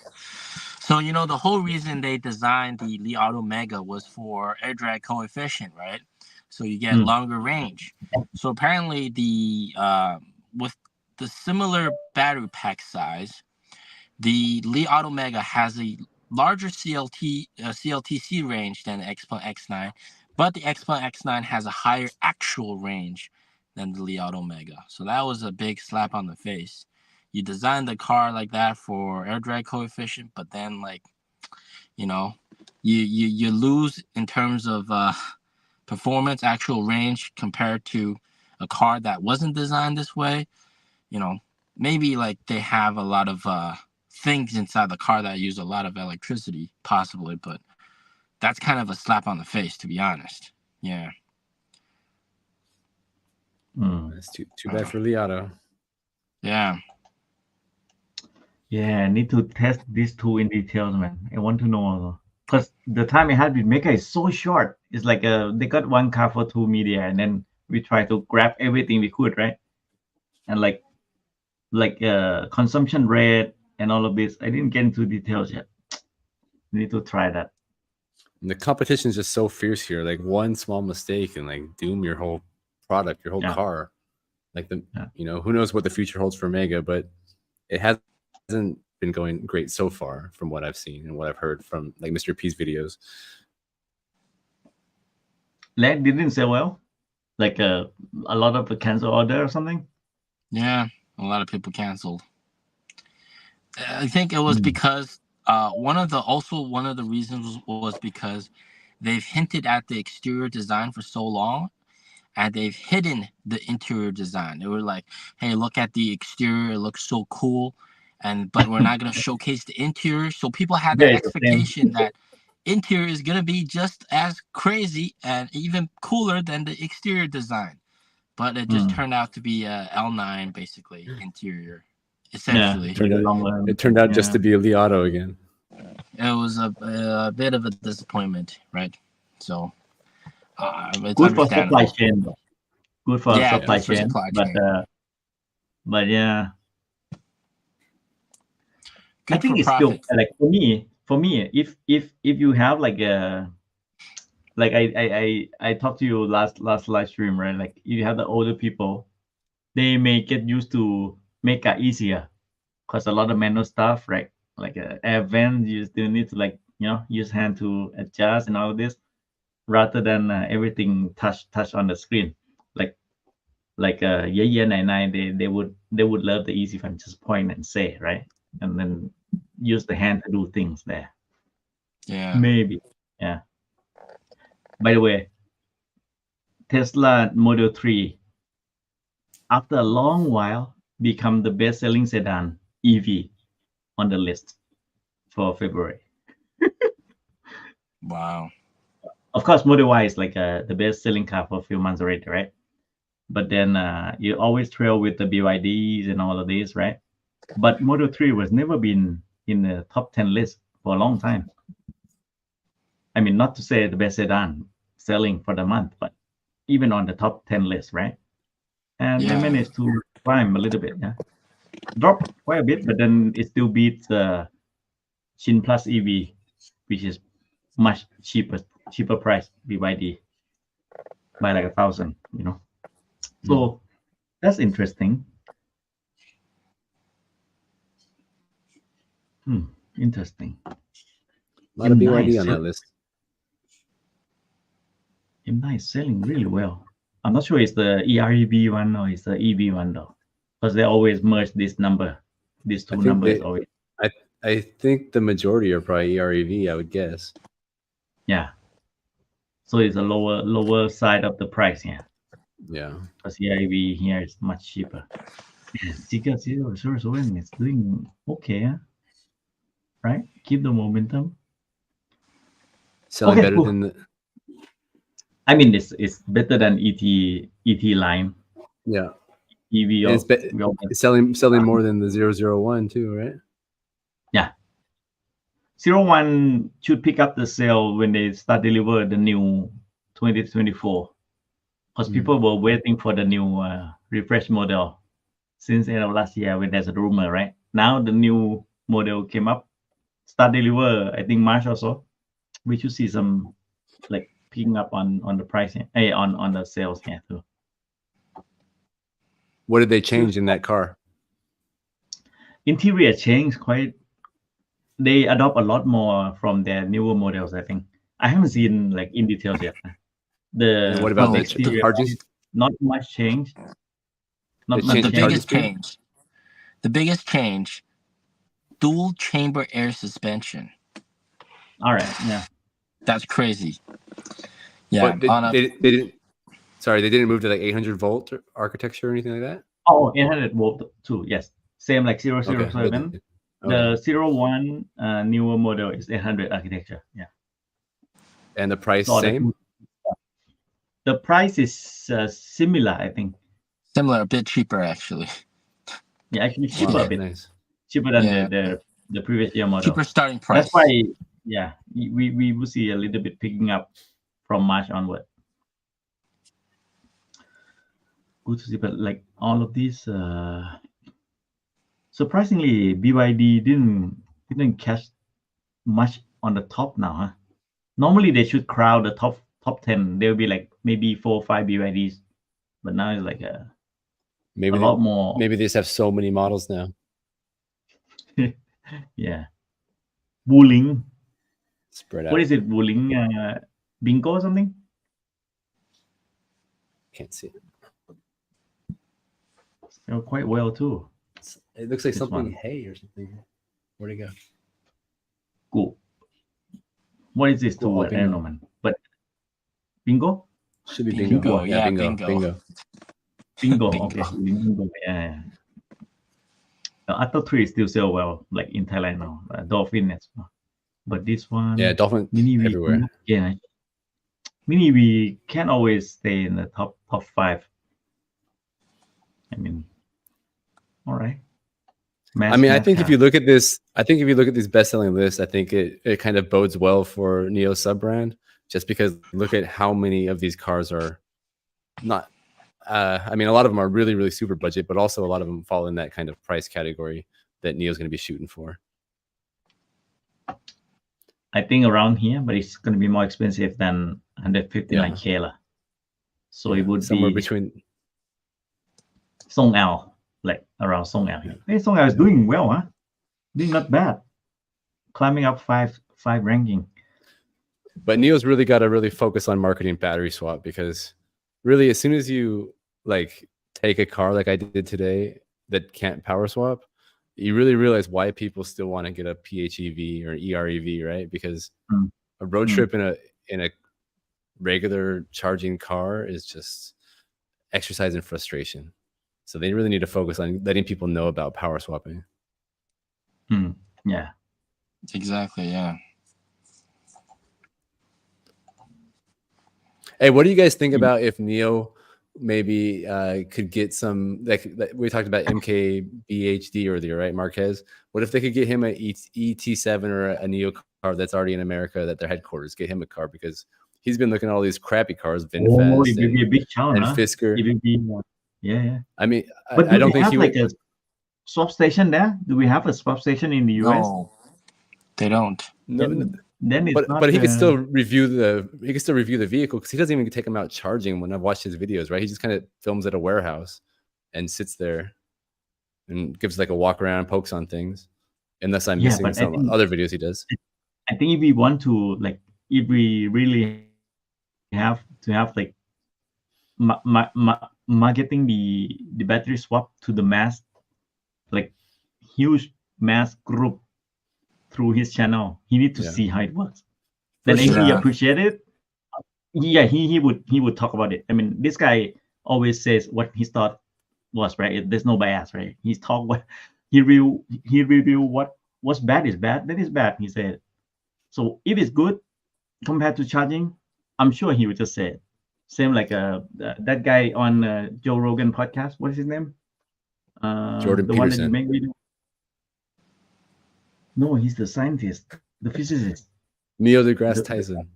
So, the whole reason they designed the Li Auto Mega was for air drag coefficient, right? So you get longer range. So apparently with the similar battery pack size, the Li Auto Mega has a larger CLTC range than the XPeng X9, but the XPeng X9 has a higher actual range than the Li Auto Mega. So that was a big slap on the face. You designed the car like that for air drag coefficient, but then you lose in terms of performance, actual range compared to a car that wasn't designed this way. Maybe like they have a lot of things inside the car that use a lot of electricity, possibly, but that's kind of a slap on the face, to be honest. Yeah. That's too bad for Li Auto. Yeah. Yeah, I need to test these two in details, man. I want to know because the time I had with Mecca is so short. It's like they got one car for two media, and then we try to grab everything we could, right? And like consumption rate and all of this, I didn't get into details yet. Need to try that. And the competition is just so fierce here. Like one small mistake and like doom your whole product, your whole car. Like who knows what the future holds for Mega, but it hasn't been going great so far from what I've seen and what I've heard from like Mr. P's videos. Like didn't sell well, like a lot of cancel order or something. Yeah, a lot of people canceled. I think it was because one of the reasons was because they've hinted at the exterior design for so long, and they've hidden the interior design. They were like, "Hey, look at the exterior; it looks so cool." But we're not going to showcase the interior. So people had the expectation that interior is going to be just as crazy and even cooler than the exterior design. But it just turned out to be a L9, basically, interior, essentially. It turned out just to be a Li Auto again. it was a bit of a disappointment, right? So it's Good for supply understandable. chain, though. Good for Yeah, supply good for chain, supply but chain. but yeah, I Good think for it's still profit. like for me, if you have like a like I talked to you last live stream, right? Like if you have the older people, they may get used to make it easier because a lot of manual stuff, right? Like air vent, you still need to like use hand to adjust and all of this, rather than everything touch on the screen. Like yeah 99, they would love the easy fun, just point and say, right? And then use the hand to do things there. Yeah. Maybe. Yeah. By the way, Tesla Model 3, after a long while, become the best-selling sedan EV on the list for February. Wow. Of course, Model Y is like the best-selling car for a few months already, right? But then you always trail with the BYDs and all of these, right? But Model 3 was never been in the top 10 list for a long time. I mean, not to say the best sedan selling for the month, but even on the top 10 list, right? And they Yeah. managed to climb a little bit, yeah. Drop quite a bit, but then it still beats Shin Plus EV, which is much cheaper price BYD by like 1,000, So that's interesting. Interesting. A lot of BYD M9 on that list. M9 is selling really well. I'm not sure it's the EREV one or it's the EV one though, because they always merge this number. These two numbers always. I think the majority are probably EREV, I would guess. Yeah. So it's a lower side of the price here. Yeah. Because EREV here is much cheaper. Giga 007 is doing okay, right? Keep the momentum. Selling Okay, better cool. than the. I mean, it's better than ET line. Yeah. EV. It's selling more than the 001 too, right? Yeah. 01 should pick up the sale when they start deliver the new 2024, because people were waiting for the new refresh model since end of last year when there's a rumor, right? Now the new model came up, start deliver, I think March or so. We should see some like picking up on the pricing, on the sales here too. What did they change in that car? Interior change quite. They adopt a lot more from their newer models, I think. I haven't seen like in details yet. And what about from the the exterior, charging? not much change. Not They much changed The the charging biggest scheme? change. The biggest change. Dual chamber air suspension. All right, yeah. That's crazy. Yeah. But they didn't. Sorry, they didn't move to like 800 volt architecture or anything like that. Oh, 800 volt too. Yes, same like 007. Okay. The 01 newer model is 800 architecture. Yeah. And the price So same? The price is similar, I think. Similar, a bit cheaper actually. Yeah, actually cheaper a bit. Nice. Cheaper than the previous year model. Cheaper starting price. That's why, yeah, we will see a little bit picking up from March onward. Good to see, but like all of these, surprisingly, BYD didn't catch much on the top now, huh? Normally they should crowd the top 10. There'll be like maybe 4 or 5 BYDs, but now it's like a lot more. Maybe they just have so many models now. Yeah. Wuling. Spread out. What is it? Wuling Bingo or something? Can't see it. They're quite well too. It looks like This something one. hay or something. Where'd it go? Cool. What is this too? I don't know, man. But Bingo? Should be bingo. Bingo, yeah, bingo. Bingo. Okay. Bingo. Yeah. The other three still sell well, like in Thailand now. Dolphin as well. But this one, Yeah, Dolphin everywhere. Yeah. Mini V can't always stay in the top 5. I mean, all right. I mean, I think if you look at this, these best-selling lists, I think it kind of bodes well for Nio sub-brand, just because look at how many of these cars are not. I mean, a lot of them are really, really super budget, but also a lot of them fall in that kind of price category that Nio's going to be shooting for. I think around here, but it's going to be more expensive than 159K lah. So it would somewhere be between Song L, like around Song L. Hey, Song L is doing well, huh? Doing not bad, climbing up five ranking. But Nio's really got to really focus on marketing battery swap, because really, as soon as you like take a car like I did today that can't power swap, you really realize why people still want to get a PHEV or EREV, right? Because a road trip in a regular charging car is just exercise in frustration. So they really need to focus on letting people know about power swapping. Yeah, exactly. Yeah. Hey, what do you guys think about if Nio maybe could get some, like we talked about MKBHD earlier, right? Marquez. What if they could get him an ET7 or a Nio car that's already in America, that their headquarters get him a car, because he's been looking at all these crappy cars, VinFast it would be a big challenge, and Fisker. It would be, yeah. I mean, but I don't think he would. Like a swap station there? Do we have a swap station in the US? No, they don't. No. Then it's but he can still review the vehicle, because he doesn't even take him out charging. When I've watched his videos, right, he just kind of films at a warehouse and sits there and gives like a walk around, pokes on things, unless I'm missing some other videos he does. I think if we want to, like, if we really have to have like marketing the battery swap to the mass, like huge mass group through his channel, he need to see how it works. Then if he appreciate it, he would talk about it. I mean, this guy always says what his thought was, right? There's no bias, right? He's talk what he review what's bad is bad, that is bad, he said. So if it's good compared to charging, I'm sure he would just say it. Same like that guy on Joe Rogan podcast. What is his name? Jordan the Peterson. One that you make video. No, he's the scientist, the physicist. Neil deGrasse Tyson.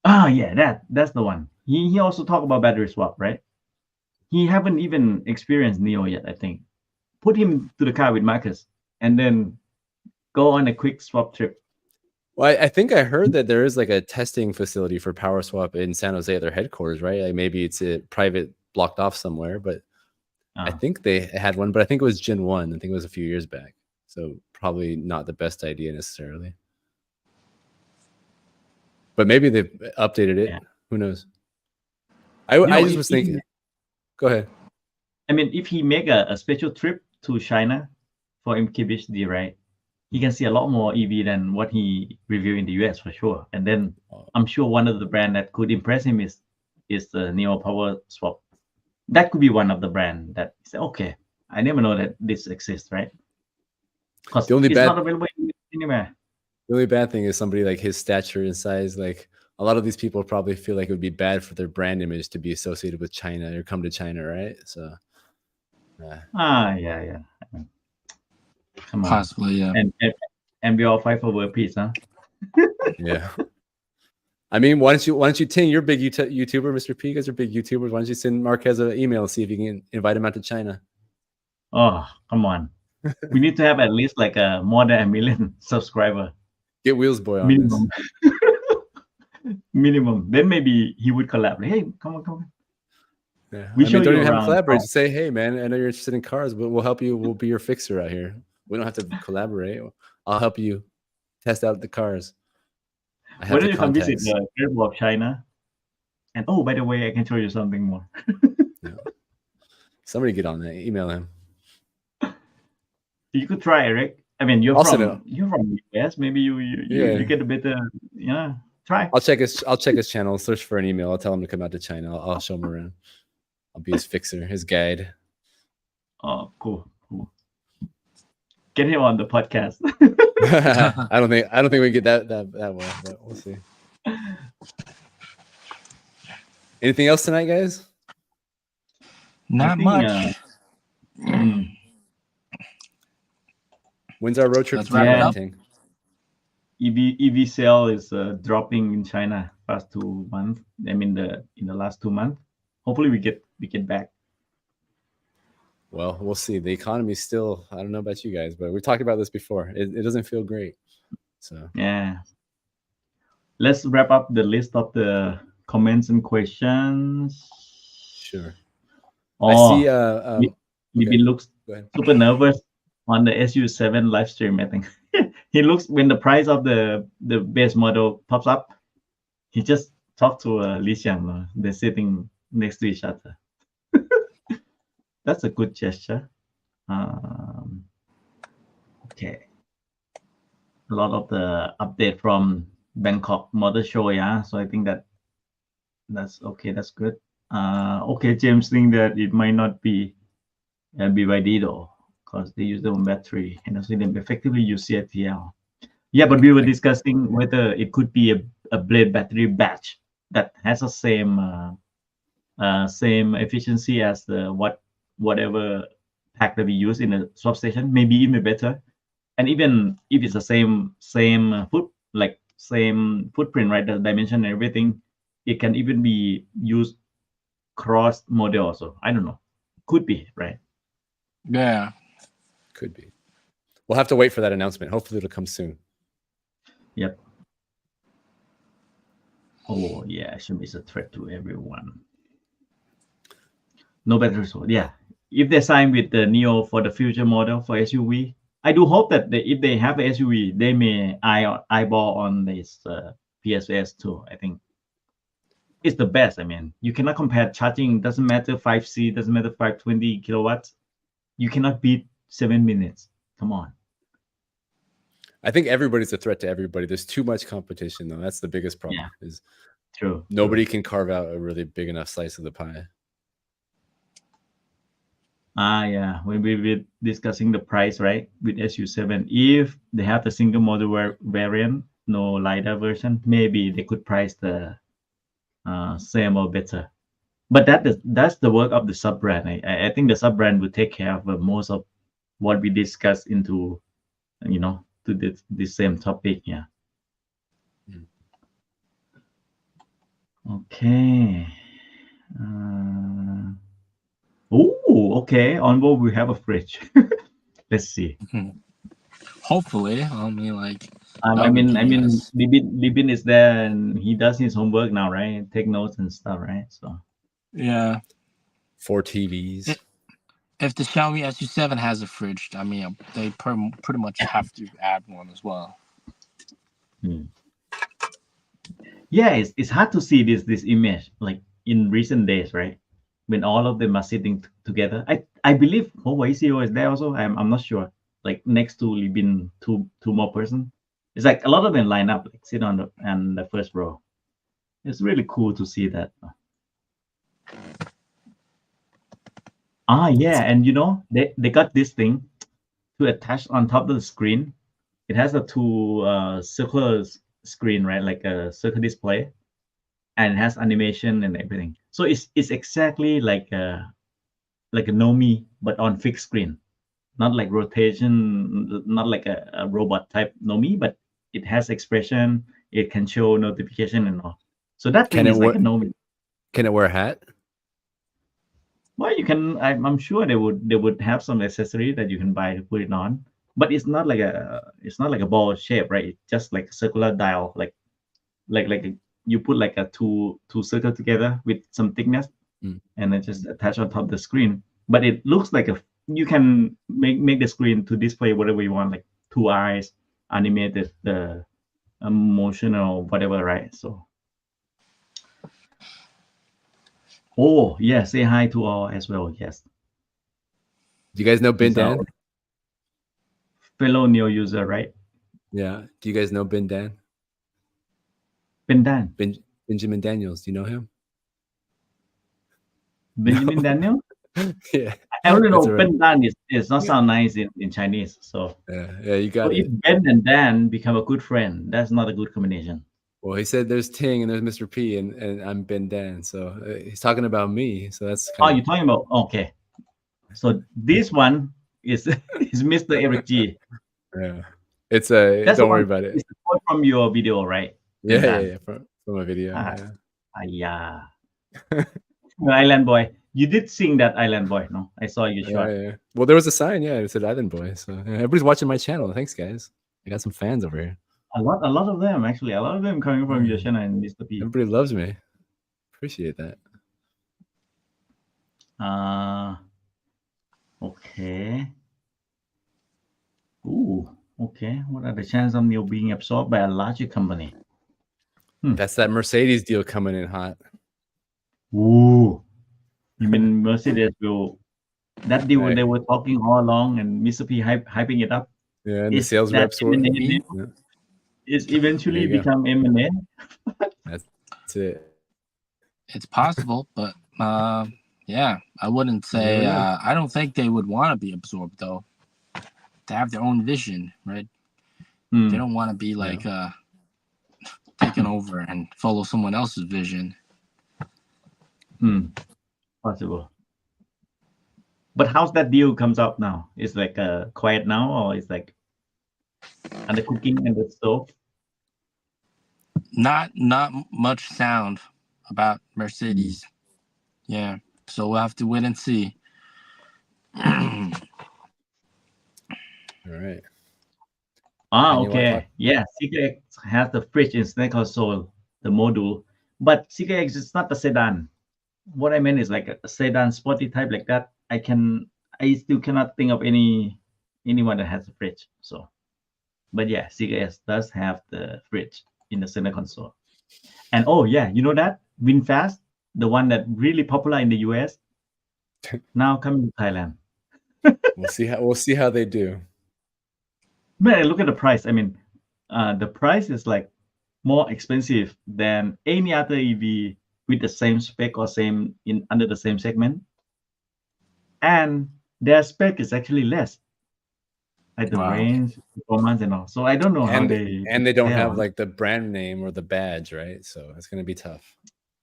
Yeah, that's the one. He also talked about battery swap, right? He haven't even experienced Nio yet, I think. Put him to the car with Marcus and then go on a quick swap trip. Well, I think I heard that there is like a testing facility for power swap in San Jose at their headquarters, right? Like maybe it's a private blocked off somewhere, but I think they had one, but I think it was Gen 1. I think it was a few years back. So probably not the best idea necessarily. But maybe they've updated it. Yeah. Who knows? I just was thinking. Go ahead. I mean, if he make a special trip to China for MKBHD, right? He can see a lot more EV than what he reviewed in the US for sure. And then I'm sure one of the brand that could impress him is the Nio Power Swap. That could be one of the brand that he said, okay, I never know that this exists, right? Because it's not available anywhere. The only bad thing is somebody like his stature and size. Like a lot of these people probably feel like it would be bad for their brand image to be associated with China or come to China, right? So. Yeah. Come on. Possibly, yeah. And we all fight for world peace, huh? Yeah. I mean, why don't you Ting, you're a big YouTuber, Mr. P, you guys are big YouTubers. Why don't you send Marquez an email and see if you can invite him out to China? Oh, come on. We need to have at least like more than 1 million subscriber. Get Wheels Boy on minimum. Minimum. Then maybe he would collaborate. Hey, come on. Yeah. Don't even have to collaborate. Just say, hey man, I know you're interested in cars, but we'll help you. We'll be your fixer out here. We don't have to collaborate. I'll help you test out the cars. Why don't you come visit the Great Wall of China? And oh, by the way, I can show you something more. Yeah. Somebody get on that. Email him. You could try, Eric. I mean, you're from the US. Maybe you get a better, try. I'll check his channel. Search for an email. I'll tell him to come out to China. I'll show him around. I'll be his fixer, his guide. Oh, cool. Get him on the podcast. I don't think we get that well, but we'll see. Anything else tonight, guys? Not much. When's our road trip Let's to wrap it Yeah. up. Ting? EV sale is dropping in China past 2 months. I mean in the last 2 months. Hopefully we get back. Well, we'll see. The economy's still, I don't know about you guys, but we talked about this before. It doesn't feel great. So Yeah. Let's wrap up the list of the comments and questions. sure. Oh, I see Libby looks go ahead. super nervous on the SU7 live stream, I think. He looks when the price of the base model pops up, he just talked to Li Xiang. They're sitting next to each other. That's a good gesture. Okay. A lot of the update from Bangkok Motor Show, yeah. So I think that's okay. That's good. Okay, James think that it might not be BYD though, because they use their own battery and also they effectively use CATL. Yeah, but we were discussing whether it could be a blade battery batch that has the same efficiency as the whatever pack that we use in a swap station, maybe even better. And even if it's the same footprint, right? The dimension and everything, it can even be used cross model also. I don't know. Could be, right? Yeah. Could be. We'll have to wait for that announcement. Hopefully it'll come soon. Yep. Oh yeah, Xiaomi is a threat to everyone. No battery swap. Yeah. If they sign with the Nio for the future model for SUV, I do hope that if they have a SUV, they may eyeball on this PSS too. I think it's the best. I mean, you cannot compare charging. Doesn't matter 5C, doesn't matter 520 kilowatts. You cannot beat 7 minutes. Come on. I think everybody's a threat to everybody. There's too much competition, though. That's the biggest problem. Yeah. Is True. nobody can carve out a really big enough slice of the pie. Yeah. When we were discussing the price, right, with SU7, if they have the single model variant, no LiDAR version, maybe they could price the same or better. But that's the work of the sub brand. I think the sub brand will take care of most of what we discussed into, to the same topic. Yeah. Okay. Okay. On board we have a fridge. Let's see. Hopefully, I mean, like. I mean, Libin is there and he does his homework now, right? Take notes and stuff, right? So. Yeah. 4 TVs. If the Xiaomi SU7 has a fridge, I mean, they pretty much have to add one as well. Yeah, it's hard to see this image like in recent days, right? When all of them are sitting together. I believe Huawei CEO is there also. I'm not sure. Like next to Libin, two more person. It's like a lot of them line up, like sit on the first row. It's really cool to see that. Yeah, and they got this thing to attach on top of the screen. It has a two circular screen, right? Like a circle display, and it has animation and everything. So it's exactly like a NOMI, but on fixed screen, not like rotation, not like a robot type NOMI, but it has expression. It can show notification and all. So that thing is like a NOMI. Can it wear a hat? Well, you can. I'm sure they would have some accessory that you can buy to put it on, but it's not like a ball shape, right? It's just like a circular dial, like you put like a two circle together with some thickness, and then just attach on top of the screen. But it looks like you can make the screen to display whatever you want, like 2 eyes, animated, the emotional, whatever, right? So. Oh, yeah, say hi to all as well. Yes. Do you guys know Bin Dan? Fellow Neo user, right? Yeah. Do you guys know Bin Dan? Bin Dan. Benjamin Daniels. Do you know him? Benjamin Daniel? Yeah. I don't know. Right. Ben Dan is not sound nice in Chinese. So yeah, you got it. If Ben and Dan become a good friend, that's not a good combination. Well, he said there's Ting and there's Mr. P and I'm Ben Dan. So he's talking about me. So that's you're talking about, okay. So this one is Mr. Eric G. Yeah. It's a That's don't worry about it. It's the quote from your video, right? Yeah. From a video. Yeah. Island Boy. You did sing that Island Boy, no? I saw you shot. Yeah. Well, there was a sign, it said Island Boy. So everybody's watching my channel. Thanks, guys. I got some fans over here. A lot of them, actually. A lot of them coming from your channel and Mr. P. Everybody loves me. Appreciate that. Okay. Ooh, okay. What are the chances of Nio being absorbed by a larger company? That's that Mercedes deal coming in hot. Ooh. You mean Mercedes will... That deal they were talking all along and Mr. P hyping it up? Yeah, and the sales reps were... It's eventually become M&A? That's it. It's possible, but yeah, I wouldn't say... I don't think they would want to be absorbed, though. To have their own vision, right? They don't want to be like taken over and follow someone else's vision. Possible. But how's that deal comes up now? It's like quiet now, or it's like under cooking and the stove? Not much sound about Mercedes. Yeah, so we'll have to wait and see. All right. Okay. Yeah, CKX has the fridge in Snake console, the module, but CKX is not the sedan. What I meant is like a sedan sporty type like that. I still cannot think of anyone that has a fridge. So, but yeah, CKX does have the fridge in the center console. And oh yeah, you know that VinFast, the one that really popular in the US, now coming to Thailand. We'll see how they do. Man, look at the price. I mean, the price is like more expensive than any other EV with the same spec or under the same segment, and their spec is actually less, like the range, performance, and all. So I don't know how they don't have like the brand name or the badge, right? So it's gonna be tough.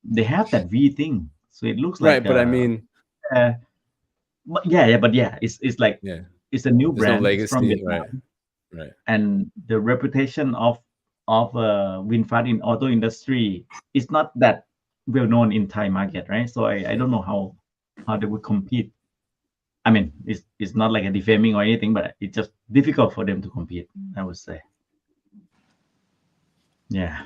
They have that V thing, so it looks like right. But I mean, but yeah, it's like it's a new brand. No legacy, from Vietnam. Right. And the reputation of VinFast in auto industry is not that well known in Thai market, right? So I don't know how they would compete. I mean, it's not like a defaming or anything, but it's just difficult for them to compete, I would say. Yeah.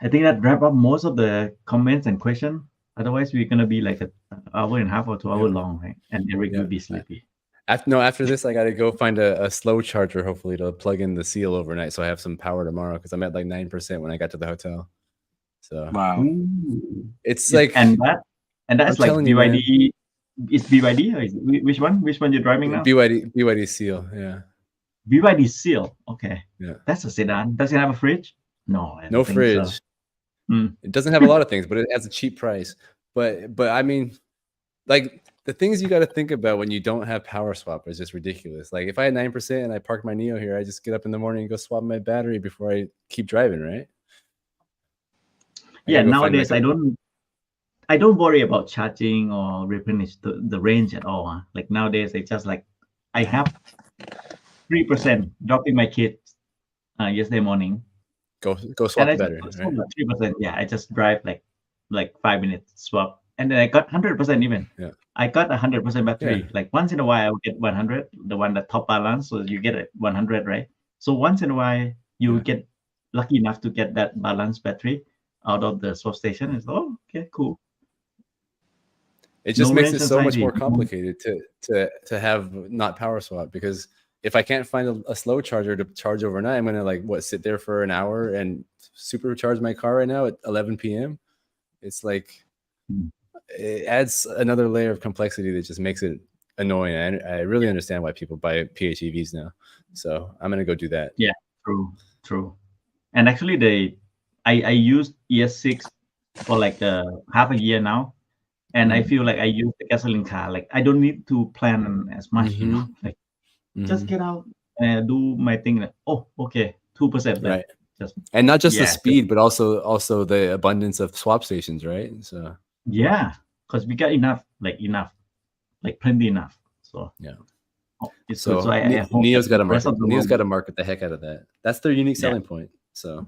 I think that wrap up most of the comments and questions. Otherwise, we're gonna be like an hour and a half or 2 hours long, right? And Eric will be sleepy. After this, I got to go find a slow charger, hopefully, to plug in the seal overnight, so I have some power tomorrow. Because I'm at like 9% when I got to the hotel. So it's like and that's like BYD. Is BYD or which one? Which one you're driving now? BYD seal. Yeah. BYD seal. Okay. Yeah. That's a sedan. Does it have a fridge? No. No fridge. So. It doesn't have a lot of things, but it has a cheap price. But I mean, like. The things you got to think about when you don't have power swap is just ridiculous. Like if I had 9% and I park my Nio here, I just get up in the morning and go swap my battery before I keep driving, right? Yeah, nowadays I don't worry about charging or replenish the range at all. Huh? Like nowadays, it's just like I have 3% dropping my kids yesterday morning. Go swap the battery. Right? 3%. Yeah, I just drive like 5 minutes swap. And then I got 100% even. Yeah. I got 100% battery. Yeah. Like once in a while, I will get 100, the one that top balance. So you get it 100, right? So once in a while, you get lucky enough to get that balanced battery out of the swap station. It's okay, cool. It just makes it so much more complicated to have not power swap, because if I can't find a slow charger to charge overnight, I'm gonna sit there for an hour and supercharge my car right now at 11 p.m. It's like. It adds another layer of complexity that just makes it annoying. And I really understand why people buy PHEVs now. So I'm gonna go do that. Yeah, true. And actually, I used ES6 for like half a year now, and I feel like I use the gasoline car. Like I don't need to plan as much, you know. Like just get out and do my thing. Like, okay, 2%. Right. And not just the speed, but also the abundance of swap stations, right? So. Yeah, because we got enough, plenty enough. So It's So good. So I hope Nio's got to the rest market. of the Nio's world, got to market the heck out of that. That's their unique selling point. So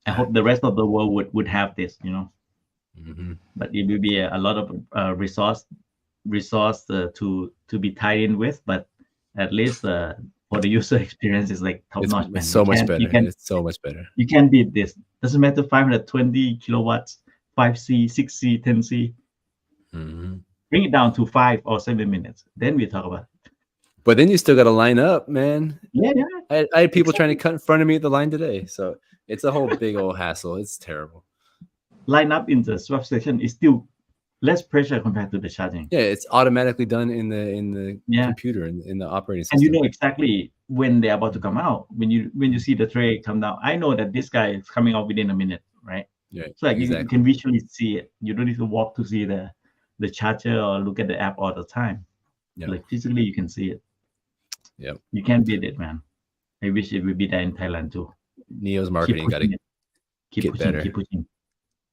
I hope the rest of the world would have this, mhm. But it will be a lot of resource to be tied in with. But at least for the user experience, is like top notch, man. It's so much better. You can It's so much better. you can beat this. Doesn't matter 520 kilowatts, 5C, 6C, 10C. Mhm. Bring it down to 5 or 7 minutes. Then we talk about it. But then you still got to line up, man. Yeah. I had people trying to cut in front of me at the line today. So it's a whole big old hassle. It's terrible. Line up in the swap station is still less pressure compared to the charging. Yeah, it's automatically done in the Yeah. computer in the operating system. And you know exactly when they're about to come out. When you see the tray come down, I know that this guy is coming out within a minute, right? Yeah, So like exactly. you can visually see it. You don't need to walk to see the charger or look at the app all the time. Yeah. Like physically you can see it. Yeah. You can't beat it, man. I wish it would be there in Thailand too. Neo's marketing got to get better. Keep pushing.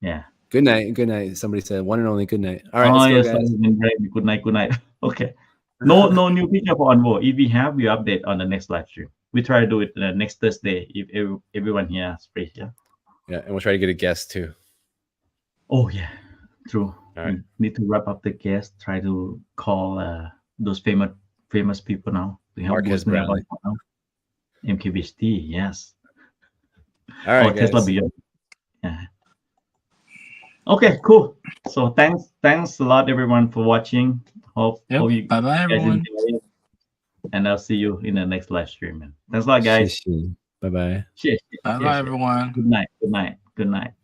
Yeah. Good night. Good night. Somebody said one and only good night. All right, let's Yes, go, guys. good night. Okay. No new feature for Onvo. If we have, we update on the next live stream. We try to do it next Thursday if everyone here is free. Yeah. Yeah, and we'll try to get a guest too. Oh yeah, true. All right. We need to wrap up the guest. Try to call those famous people now. We have Marquez Brownlee. MKBHD, yes. All right, guys. Tesla Beyond. Yeah. Okay, cool. So thanks a lot everyone for watching. Hope you Bye bye guys everyone. enjoy it. And I'll see you in the next live stream, man. Thanks a lot, guys. Bye bye. Cheers. Bye bye everyone. Good night.